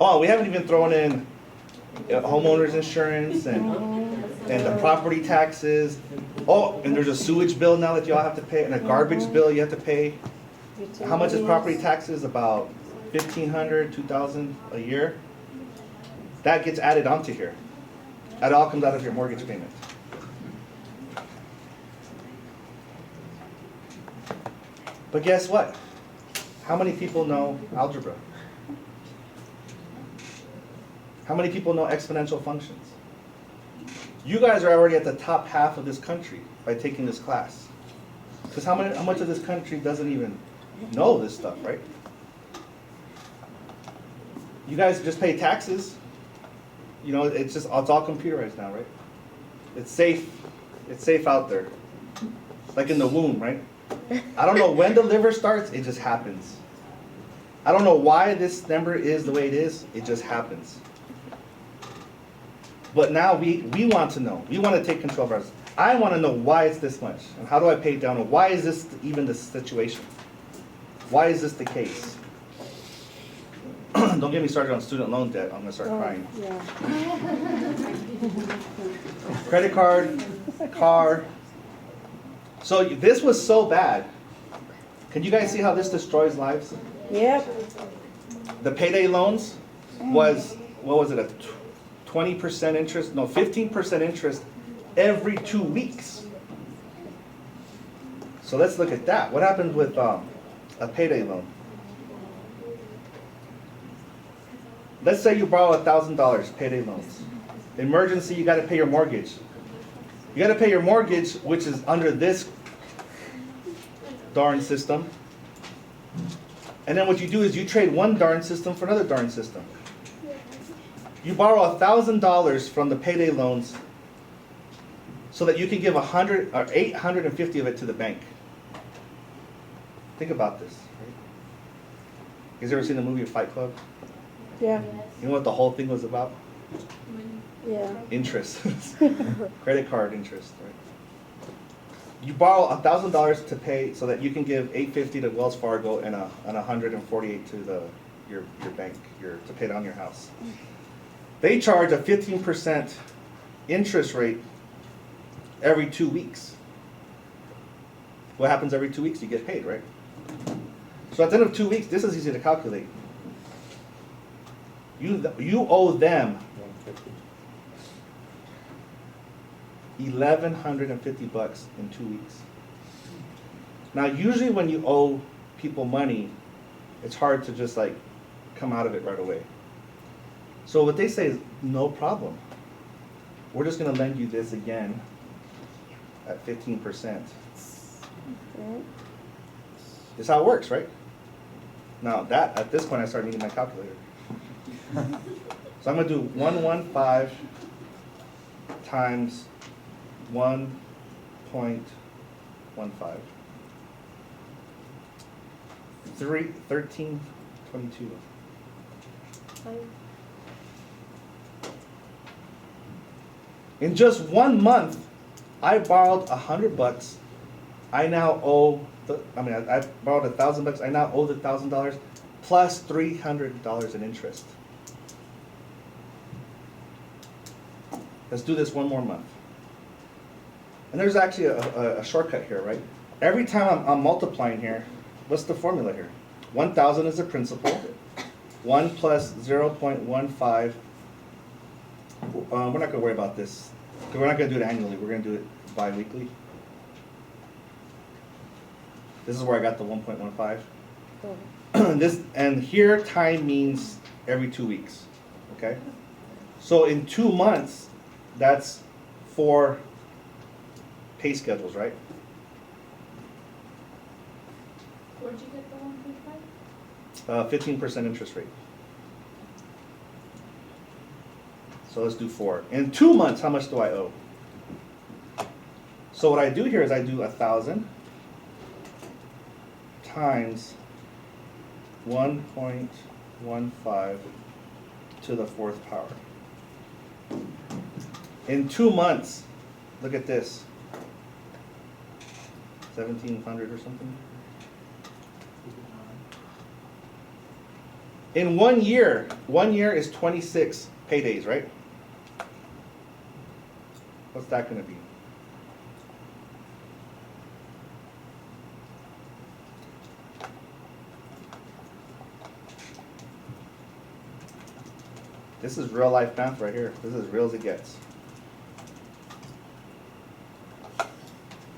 Oh, we haven't even thrown in homeowners insurance and the property taxes. Oh, and there's a sewage bill now that y'all have to pay, and a garbage bill you have to pay. How much is property taxes? About $1,500, $2,000 a year. That gets added onto here. That all comes out of your mortgage payment. But guess what? How many people know algebra? How many people know exponential functions? You guys are already at the top half of this country by taking this class. Because how much of this country doesn't even know this stuff, right? You guys just pay taxes. You know, it's all computerized now, right? It's safe. It's safe out there. Like in the womb, right? I don't know when the liver starts, it just happens. I don't know why this number is the way it is, it just happens. But now we want to know. We want to take control of ours. I want to know why it's this much, and how do I pay it down, and why is this even the situation? Why is this the case? Don't get me started on student loan debt, I'm going to start crying. Yeah. Credit card, car. So this was so bad. Can you guys see how this destroys lives? Yep. the payday loans was, what was it, a 20% interest, no, 15% interest every 2 weeks. So let's look at that. What happens with a payday loan? Let's say you borrow $1,000 payday loans. Emergency, you gotta pay your mortgage. You gotta pay your mortgage, which is under this darn system. And then what you do is you trade one darn system for another darn system. You borrow $1,000 from the payday loans so that you can give 100 or 850 of it to the bank. Think about this. Right? You guys ever seen the movie Fight Club? Yeah, You know what the whole thing was about? yeah. Interest. Credit card interest, right? You borrow $1,000 to pay so that you can give $850 to Wells Fargo and $148 to your bank, to pay down your house. They charge a 15% interest rate every 2 weeks. What happens every 2 weeks? You get paid, right? So at the end of 2 weeks, this is easy to calculate. You owe them 1,150 bucks in 2 weeks. Now, usually when you owe people money, it's hard to just like come out of it right away. So what they say is, no problem. We're just gonna lend you this again at 15%. Right. This is how it works, right? Now that, at this point, I start needing my calculator. So I'm gonna do 115 times 1.15. 1322. In just 1 month, I borrowed 100 bucks. I now owe I borrowed $1,000 bucks. I now owe the $1,000 plus $300 in interest. Let's do this 1 more month. And there's actually a shortcut here, right? Every time I'm multiplying here, what's the formula here? 1,000 is the principal. 1 plus 0.15. We're not going to worry about this, because we're not going to do it annually. We're going to do it bi-weekly. This is where I got the 1.15. This, and here time means every 2 weeks, okay? So in 2 months, that's 4 pay schedules, right? Where'd you get the 1.5? 15% interest rate. So let's do 4. In 2 months, how much do I owe? So what I do here is I do 1,000 times 1.15 to the 4th power. In 2 months, look at this. 1,700 or something. In 1 year is 26 paydays, right? What's that going to be? This is real life math right here. This is as real as it gets.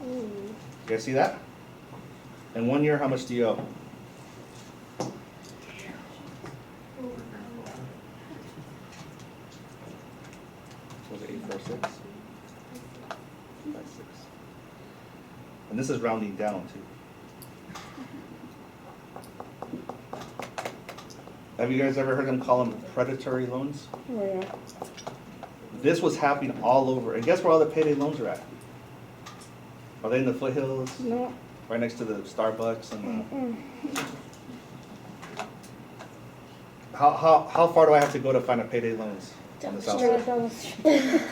You guys see that? In 1 year, how much do you owe? Was it 846? 56. And this is rounding down too. Have you guys ever heard them call them predatory loans? Oh, yeah. This was happening all over. And guess where all the payday loans are at? Are they in the foothills? No. Right next to the Starbucks and the... How far do I have to go to find a payday loans on the south Right side? down the street.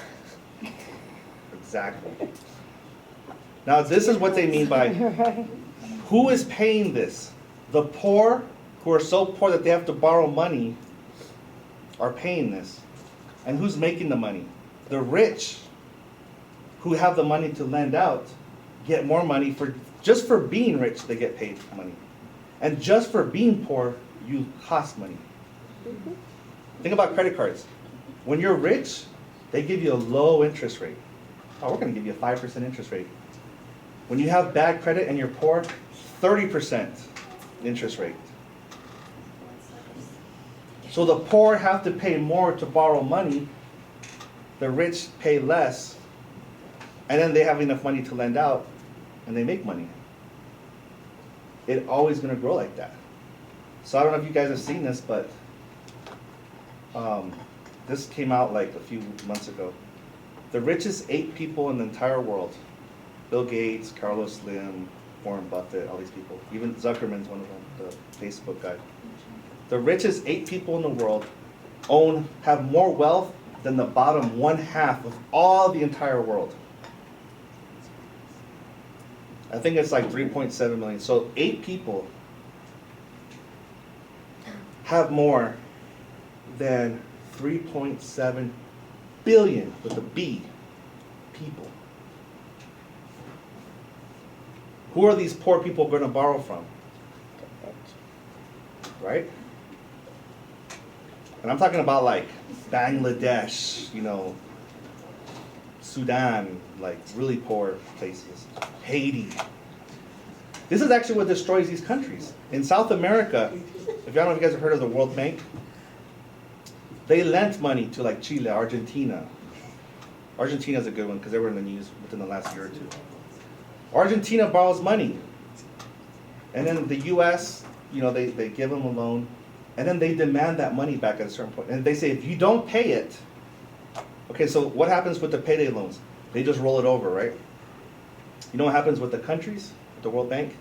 Exactly. Now this is what they mean by, Right. who is paying this? The poor, who are so poor that they have to borrow money, are paying this. And who's making the money? The rich, who have the money to lend out, get more money just for being rich, they get paid money. And just for being poor, you cost money. Think about credit cards. When you're rich, they give you a low interest rate. Oh, we're gonna give you a 5% interest rate. When you have bad credit and you're poor, 30% interest rate. So the poor have to pay more to borrow money, the rich pay less, and then they have enough money to lend out, and they make money. It's always gonna grow like that. So I don't know if you guys have seen this, but this came out like a few months ago. The richest 8 people in the entire world, Bill Gates, Carlos Slim, Warren Buffett, all these people, even Zuckerman's one of them, the Facebook guy. The richest 8 people in the world have more wealth than the bottom 1/2 of all the entire world. I think it's like 3.7 million. So 8 people have more than 3.7 billion with a B people. Who are these poor people going to borrow from? Right? And I'm talking about like Bangladesh, Sudan, like really poor places, Haiti. This is actually what destroys these countries. In South America, if y'all know if you guys have heard of the World Bank, they lent money to like Chile, Argentina. Argentina's a good one because they were in the news within the last year or two. Argentina borrows money. And then the US, they give them a loan, and then they demand that money back at a certain point. And they say, if you don't pay it, okay, so what happens with the payday loans? They just roll it over, right? You know what happens with the countries, with the World Bank?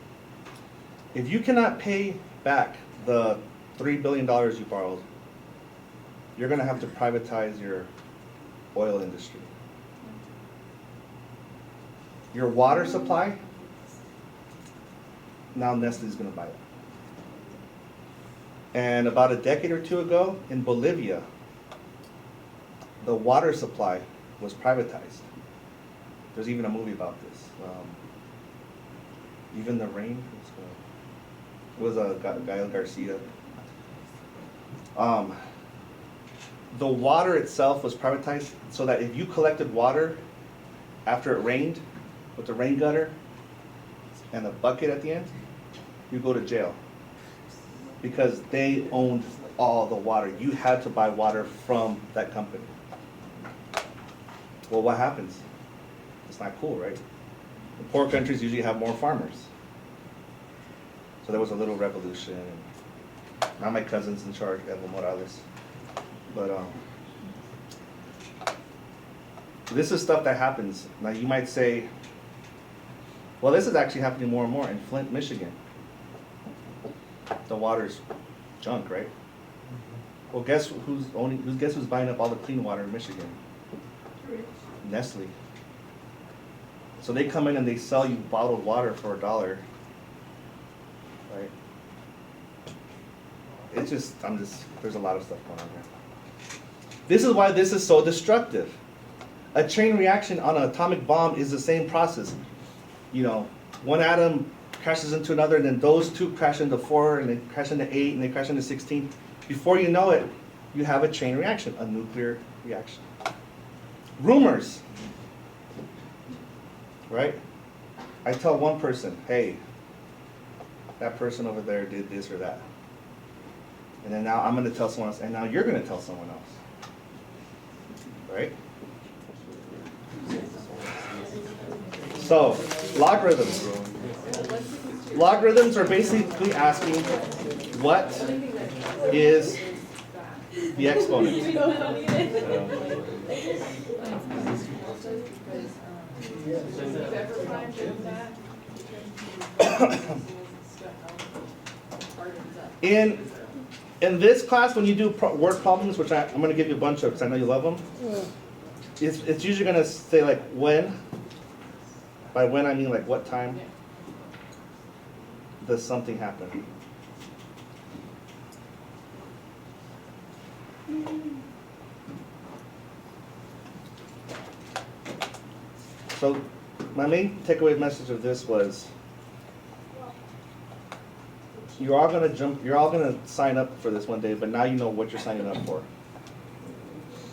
If you cannot pay back the $3 billion you borrowed, you're gonna have to privatize your oil industry. Your water supply, now Nestle's gonna buy it. And about a decade or two ago, in Bolivia, the water supply was privatized. There's even a movie about this. Even the Rain, it was Gael Garcia. The water itself was privatized so that if you collected water after it rained, with the rain gutter and a bucket at the end, you go to jail. Because they owned all the water. You had to buy water from that company. Well, what happens? It's not cool, right? The poor countries usually have more farmers. So there was a little revolution. Now my cousin's in charge, Evo Morales. But this is stuff that happens. Now you might say, well, this is actually happening more and more in Flint, Michigan. The water's junk, right? Well, guess who's buying up all the clean water in Michigan? Nestle. So they come in and they sell you bottled water for $1, right? There's a lot of stuff going on here. This is why this is so destructive. A chain reaction on an atomic bomb is the same process. One atom crashes into another, and then those two crash into 4, and they crash into 8, and they crash into 16. Before you know it, you have a chain reaction, a nuclear reaction. Rumors, right? I tell one person, hey, that person over there did this or that. And then now I'm going to tell someone else, and now you're going to tell someone else. Right? So, logarithms. Logarithms are basically asking what is the exponent. In this class, when you do word problems, which I'm going to give you a bunch of because I know you love them, it's usually going to say like when. By when I mean like what time does something happen. So my main takeaway message of this was you're all gonna sign up for this one day, but now you know what you're signing up for.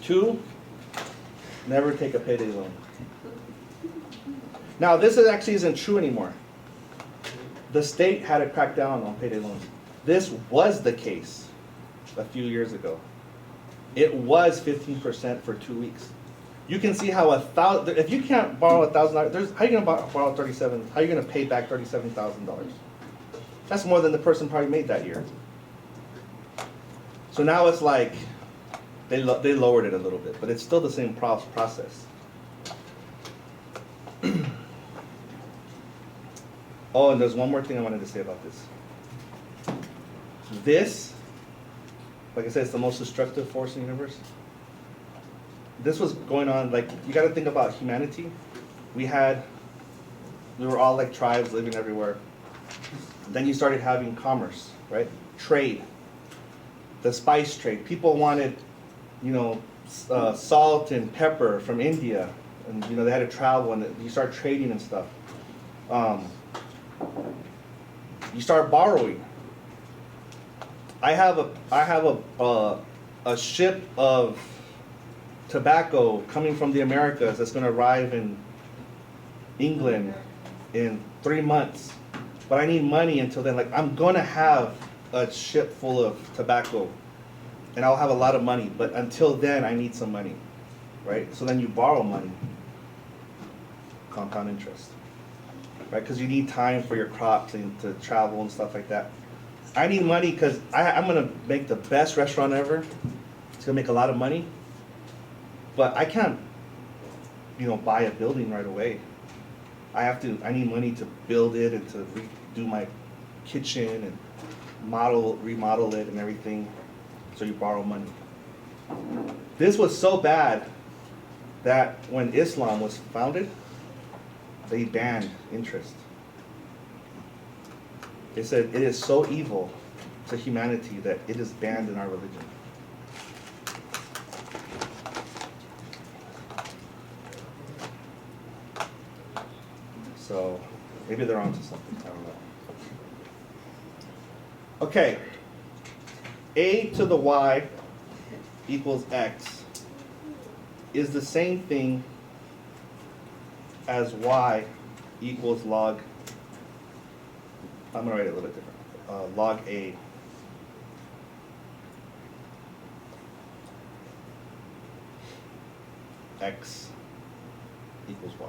2, never take a payday loan. Now, this actually isn't true anymore. The state had to crack down on payday loans. This was the case a few years ago. It was 15% for 2 weeks. You can see how if you can't borrow $1,000, how are you gonna borrow how are you gonna pay back $37,000? That's more than the person probably made that year. So now it's like, they lowered it a little bit, but it's still the same process. Oh, and there's one more thing I wanted to say about this. This, like I said, it's the most destructive force in the universe. This was going on, like, you gotta think about humanity. We were all like tribes living everywhere. Then you started having commerce, right? Trade. The spice trade. People wanted, salt and pepper from India. And, they had to travel and you start trading and stuff. You start borrowing. I have a ship of tobacco coming from the Americas that's going to arrive in England in 3 months, but I need money until then. Like, I'm going to have a ship full of tobacco, and I'll have a lot of money, but until then, I need some money, right? So then you borrow money, compound interest. Right, because you need time for your crops and to travel and stuff like that. I need money because I'm gonna make the best restaurant ever. It's gonna make a lot of money, but I can't, buy a building right away. I need money to build it and to redo my kitchen and remodel it and everything. So you borrow money. This was so bad that when Islam was founded, they banned interest. They said it is so evil to humanity that it is banned in our religion. So maybe they're onto something, I don't know. Okay, a to the y equals x is the same thing as y equals log, I'm going to write it a little bit different, log a. X equals y.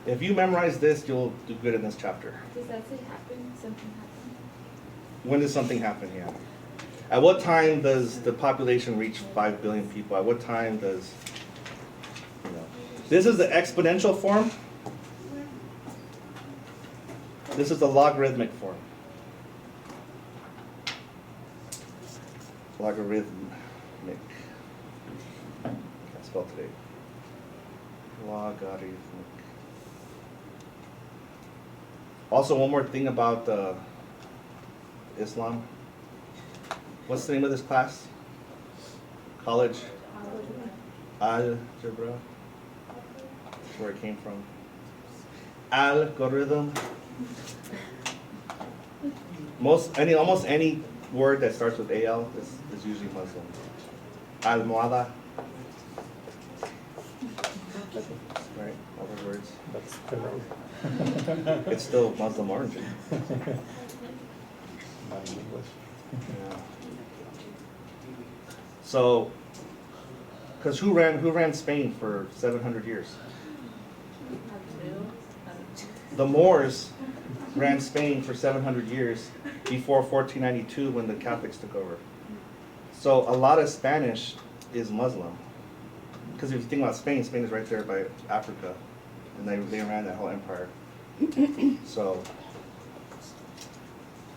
If you memorize this, you'll do good in this chapter. Does that say happen? Something happen? When does something happen? Yeah. At what time does the population reach 5 billion people? At what time does, This is the exponential form. This is the logarithmic form. Logarithmic. Can't spell today. Logarithmic. Also, one more thing about Islam. What's the name of this class? College? Algebra. That's where it came from. Algorithm. Almost any word that starts with AL is usually Muslim. Almohada. Right, all those words. That's the road. It's still Muslim origin. Not in English. Yeah. So, because who ran Spain for 700 years? The Moors ran Spain for 700 years before 1492 when the Catholics took over. So a lot of Spanish is Muslim. Because if you think about Spain, Spain is right there by Africa. And they ran that whole empire. So.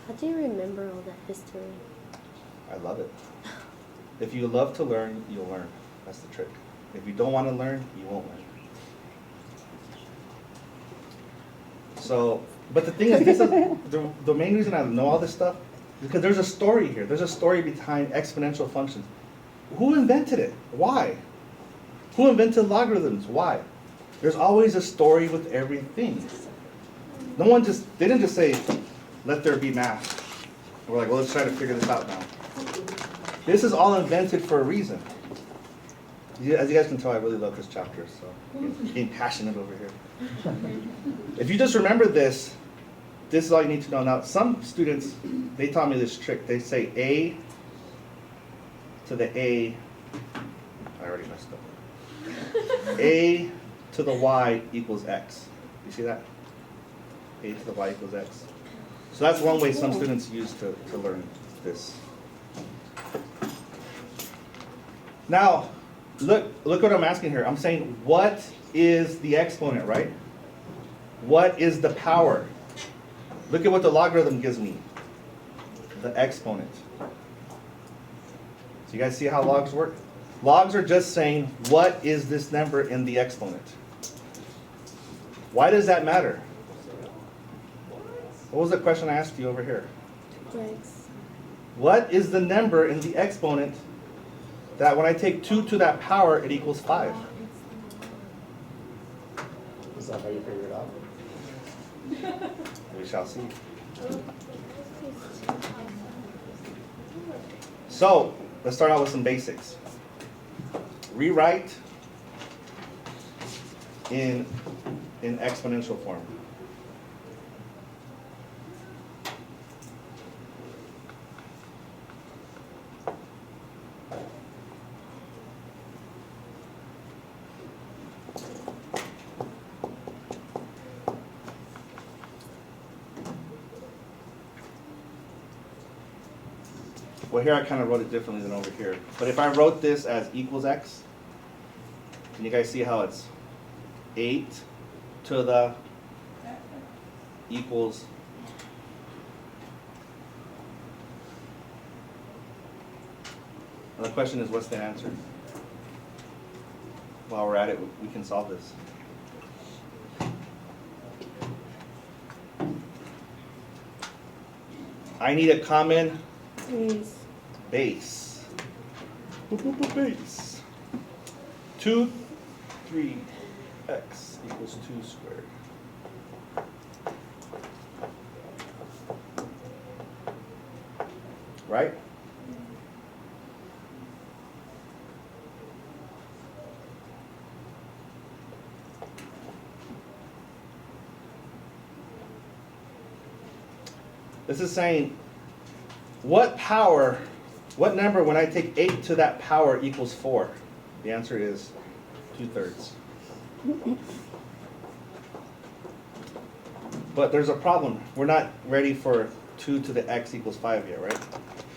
How do you remember all that history? I love it. If you love to learn, you'll learn. That's the trick. If you don't want to learn, you won't learn. So, but the thing is, this is the main reason I know all this stuff is because there's a story here. There's a story behind exponential functions. Who invented it? Why? Who invented logarithms? Why? There's always a story with everything. They didn't just say, let there be math. And we're like, well, let's try to figure this out now. This is all invented for a reason. As you guys can tell, I really love this chapter, so I'm getting passionate over here. If you just remember this, this is all you need to know. Now, some students, they taught me this trick. They say A to the A, I already messed up. A to the Y equals X. You see that? A to the Y equals X. So that's one way some students use to learn this. Now, look what I'm asking here. I'm saying, what is the exponent, right? What is the power? Look at what the logarithm gives me. The exponent. So you guys see how logs work? Logs are just saying, what is this number in the exponent? Why does that matter? What was the question I asked you over here? X. What is the number in the exponent that when I take 2 to that power, it equals 5? Is that how you figure it out? We shall see. So, let's start out with some basics. Rewrite in exponential form. Well, here I kind of wrote it differently than over here. But if I wrote this as equals x, can you guys see how it's 8 to the equals and the question is, what's the answer? While we're at it, we can solve this. I need a common base. Base. 2, 3, x equals 2 squared. Right? This is saying, what power, what number when I take 8 to that power equals 4? The answer is 2/3. But there's a problem. We're not ready for 2 to the x equals 5 yet, right?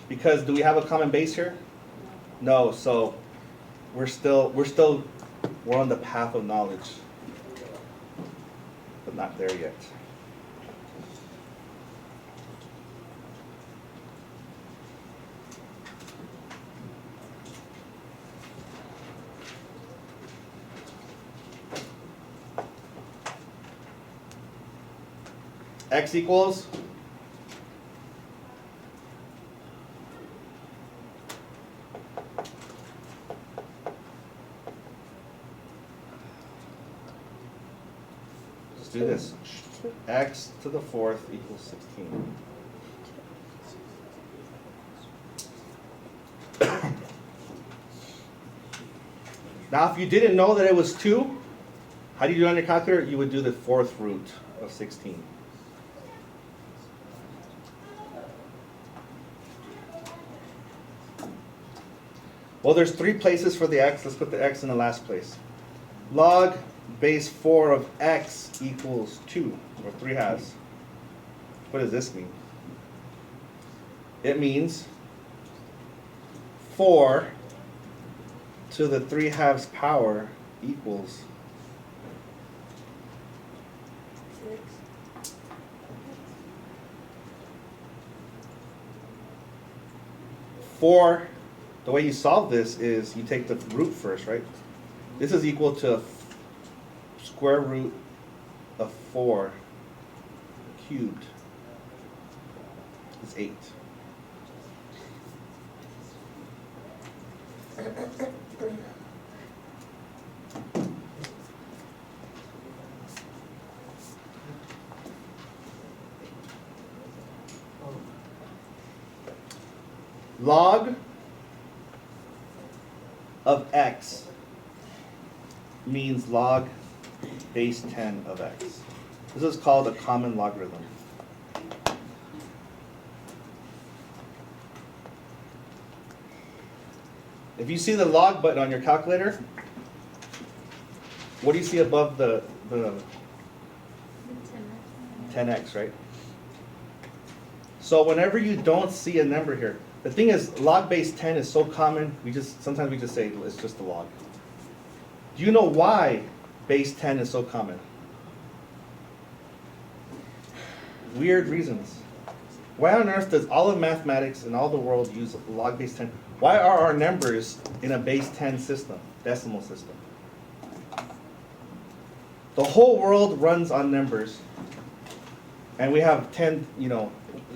Because do we have a common base here? No, so we're on the path of knowledge, but not there yet. X equals let's do this. X to the 4th equals 16. Now if you didn't know that it was 2, how do you do it on your calculator? You would do the 4th root of 16. Well, there's 3 places for the x. Let's put the x in the last place. Log base 4 of x equals 2, or 3/2. What does this mean? It means 4 to the 3/2 power equals 4. The way you solve this is you take the root first, right? This is equal to square root of 4 cubed is 8. Log of x means log base 10 of x. This is called a common logarithm. If you see the log button on your calculator, what do you see above the 10x, right? So whenever you don't see a number here, the thing is log base 10 is so common, sometimes we just say it's just a log. Do you know why base 10 is so common? Weird reasons. Why on earth does all of mathematics and all the world use log base 10? Why are our numbers in a base 10 system, decimal system? The whole world runs on numbers, and we have 10,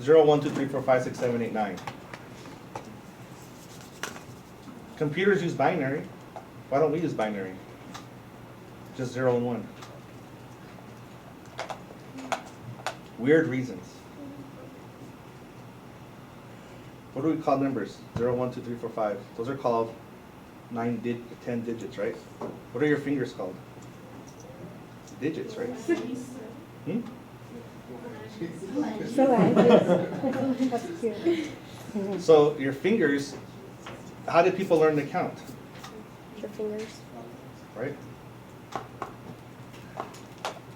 0, 1, 2, 3, 4, 5, 6, 7, 8, 9. Computers use binary. Why don't we use binary? Just 0 and 1. Weird reasons. What do we call numbers? 0, 1, 2, 3, 4, 5. Those are called 10 digits, right? What are your fingers called? Digits, right? Hmm? So that's cute. So your fingers, how did people learn to count? The fingers. Right?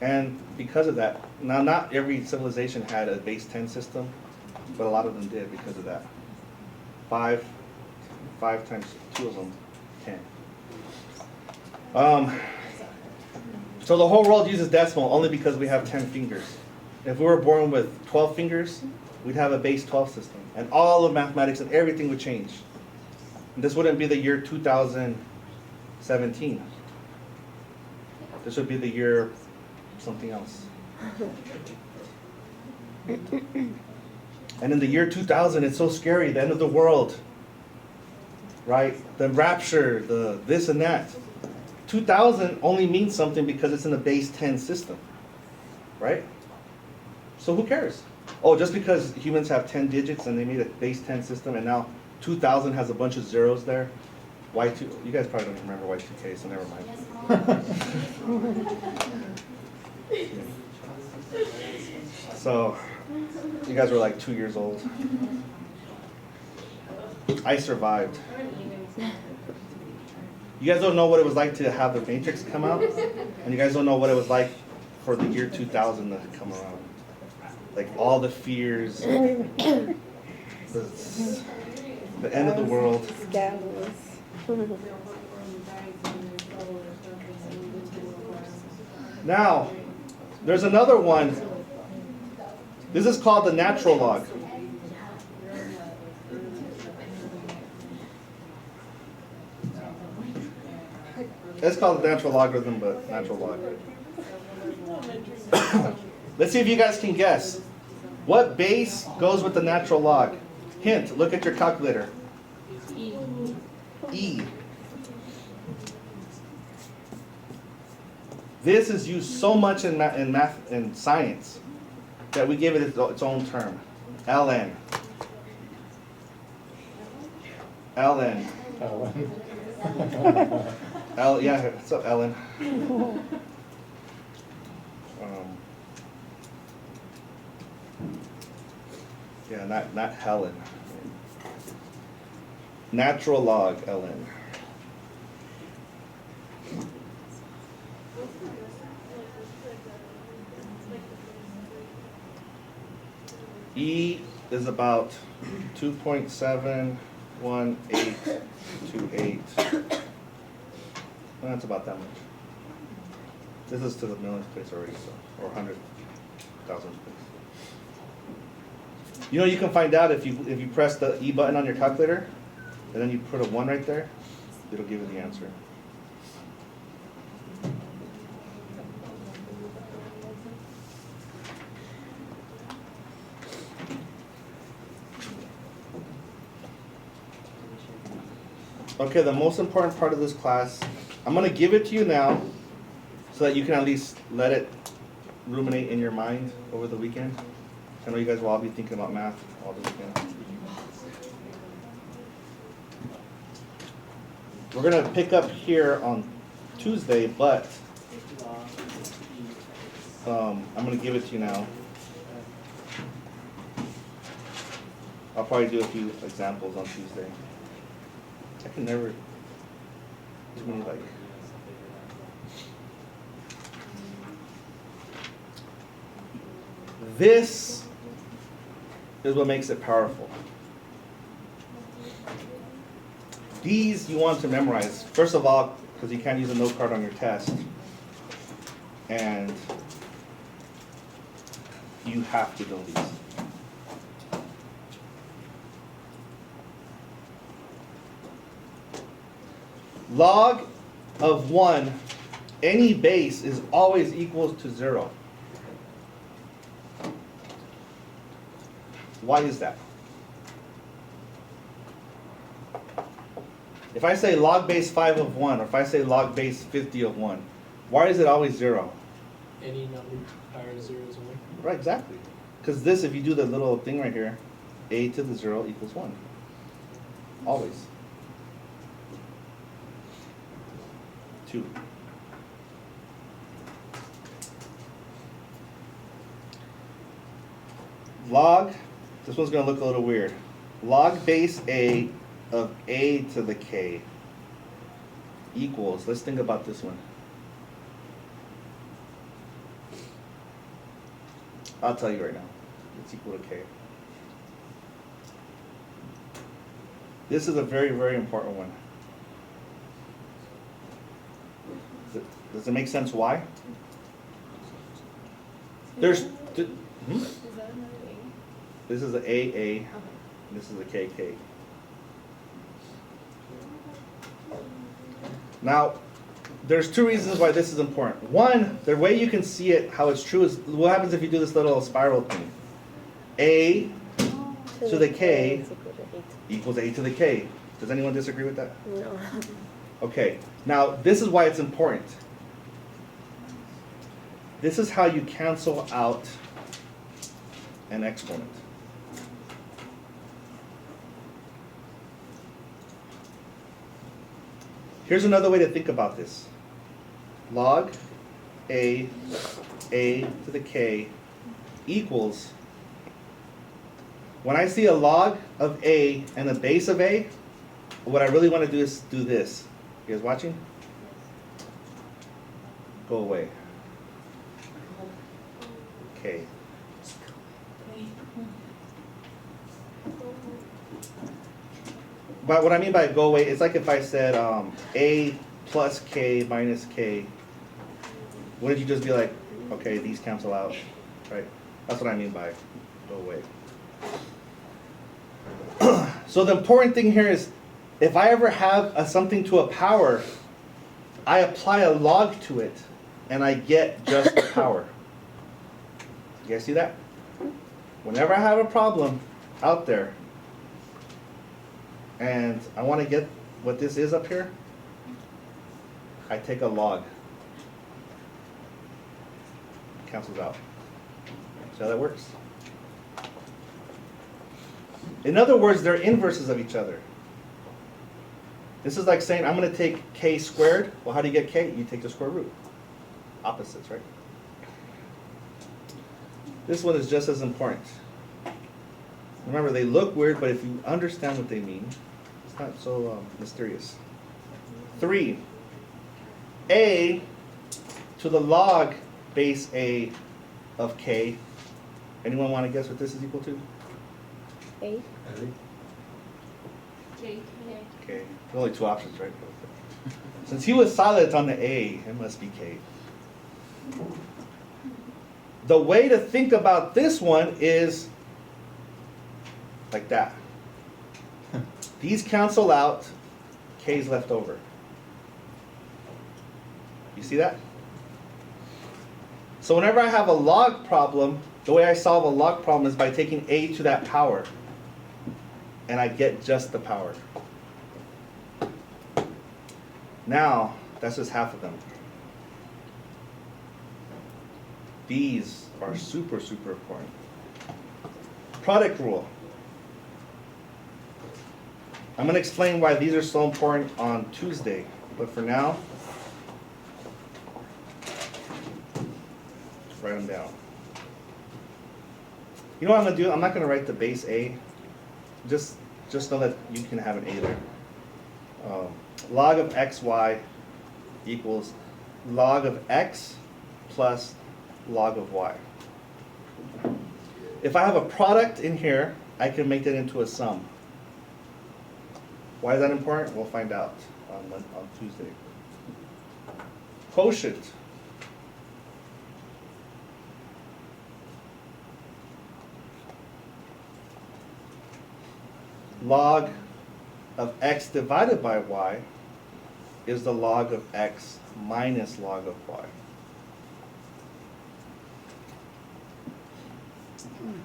And because of that, now not every civilization had a base 10 system, but a lot of them did because of that. 5 times 2 of them, 10. So the whole world uses decimal only because we have 10 fingers. If we were born with 12 fingers, we'd have a base 12 system. And all of mathematics and everything would change. And this wouldn't be the year 2017. This would be the year something else. And in the year 2000, it's so scary, the end of the world, right? The rapture, the this and that. 2000 only means something because it's in a base 10 system, right? So who cares? Oh, just because humans have 10 digits and they made a base 10 system and now 2000 has a bunch of zeros there. Y2, you guys probably don't remember Y2K, so never mind. So, you guys were like 2 years old. I survived. You guys don't know what it was like to have the Matrix come out, and you guys don't know what it was like for the year 2000 to come around. Like all the fears, the end of the world. Scandalous. Now, there's another one. This is called the natural log. It's called the natural logarithm, but natural log. Let's see if you guys can guess. What base goes with the natural log? Hint, look at your calculator. E. This is used so much in math and science that we give it its own term. ln. ln. Yeah, what's up, Ellen? Yeah, not Helen. Natural log, ln. E is about 2.71828. Well, that's about that much. This is to the millionth place already, so, or 100,000th place. You know, you can find out if you press the E button on your calculator, and then you put a 1 right there, it'll give you the answer. Okay, the most important part of this class, I'm going to give it to you now so that you can at least let it ruminate in your mind over the weekend. I know you guys will all be thinking about math all the weekend. we're gonna pick up here on Tuesday, but I'm gonna give it to you now. I'll probably do a few examples on Tuesday. I can never, too many like. This is what makes it powerful. These you want to memorize. First of all, because you can't use a note card on your test. And you have to know these. Log of 1, any base is always equals to 0. Why is that? If I say log base 5 of 1, or if I say log base 50 of 1, why is it always 0? Any number higher than 0 is 1. Right, exactly. Because this, if you do the little thing right here, a to the 0 equals 1. Always. 2. Log, this one's going to look a little weird. Log base a of a to the k equals, let's think about this one. I'll tell you right now. It's equal to k. This is a very, very important one. Does it make sense why? There's, Is that another A? this is a AA, this is a KK. Now, there's two reasons why this is important. One, the way you can see it, how it's true, is what happens if you do this little spiral thing. A to the K is equal to 8. equals A to the K. Does anyone disagree with that? No. Okay, now this is why it's important. This is how you cancel out an exponent. Here's another way to think about this. Log a to the k equals, when I see a log of a and a base of a, what I really want to do is do this. You guys watching? Go away. Okay. But what I mean by go away, it's like if I said a plus k minus k. Wouldn't you just be like, okay, these cancel out, right? That's what I mean by go away. So the important thing here is, if I ever have something to a power, I apply a log to it, and I get just the power. You guys see that? Whenever I have a problem out there, and I want to get what this is up here, I take a log. Cancels out. See how that works? In other words, they're inverses of each other. This is like saying, I'm going to take k squared. Well, how do you get k? You take the square root. Opposites, right? This one is just as important. Remember, they look weird, but if you understand what they mean, it's not so mysterious. 3. A to the log base a of k. Anyone want to guess what this is equal to? 8. K. Okay, only two options, right? Since he was silent on the A, it must be K. The way to think about this one is like that. These cancel out, K's left over. You see that? So whenever I have a log problem, the way I solve a log problem is by taking A to that power. And I get just the power. Now, that's just half of them. These are super, super important. Product rule. I'm gonna explain why these are so important on Tuesday, but for now, write them down. You know what I'm gonna do? I'm not gonna write the base A. Just know that you can have an A there. Log of xy equals log of x plus log of y. If I have a product in here, I can make that into a sum. Why is that important? We'll find out on Tuesday. Quotient. Log of x divided by y is the log of x minus log of y.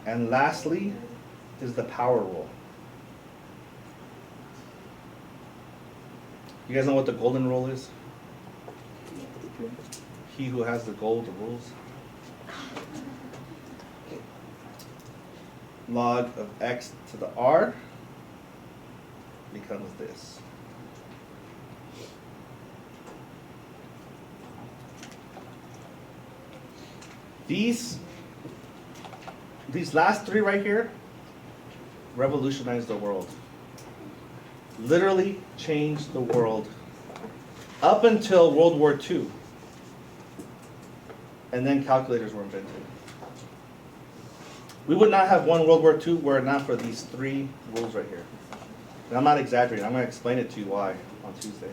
And lastly is the power rule. You guys know what the golden rule is? He who has the gold rules. Log of x to the r becomes this. These last three right here revolutionized the world. Literally changed the world up until World War II. And then calculators were invented. We would not have won World War II were it not for these three rules right here. And I'm not exaggerating. I'm going to explain it to you why on Tuesday.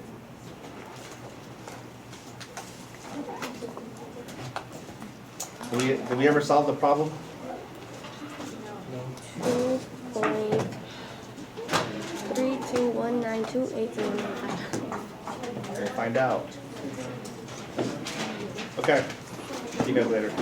Did we ever solve the problem? 2.321928. We'll find out. Okay. See you guys later.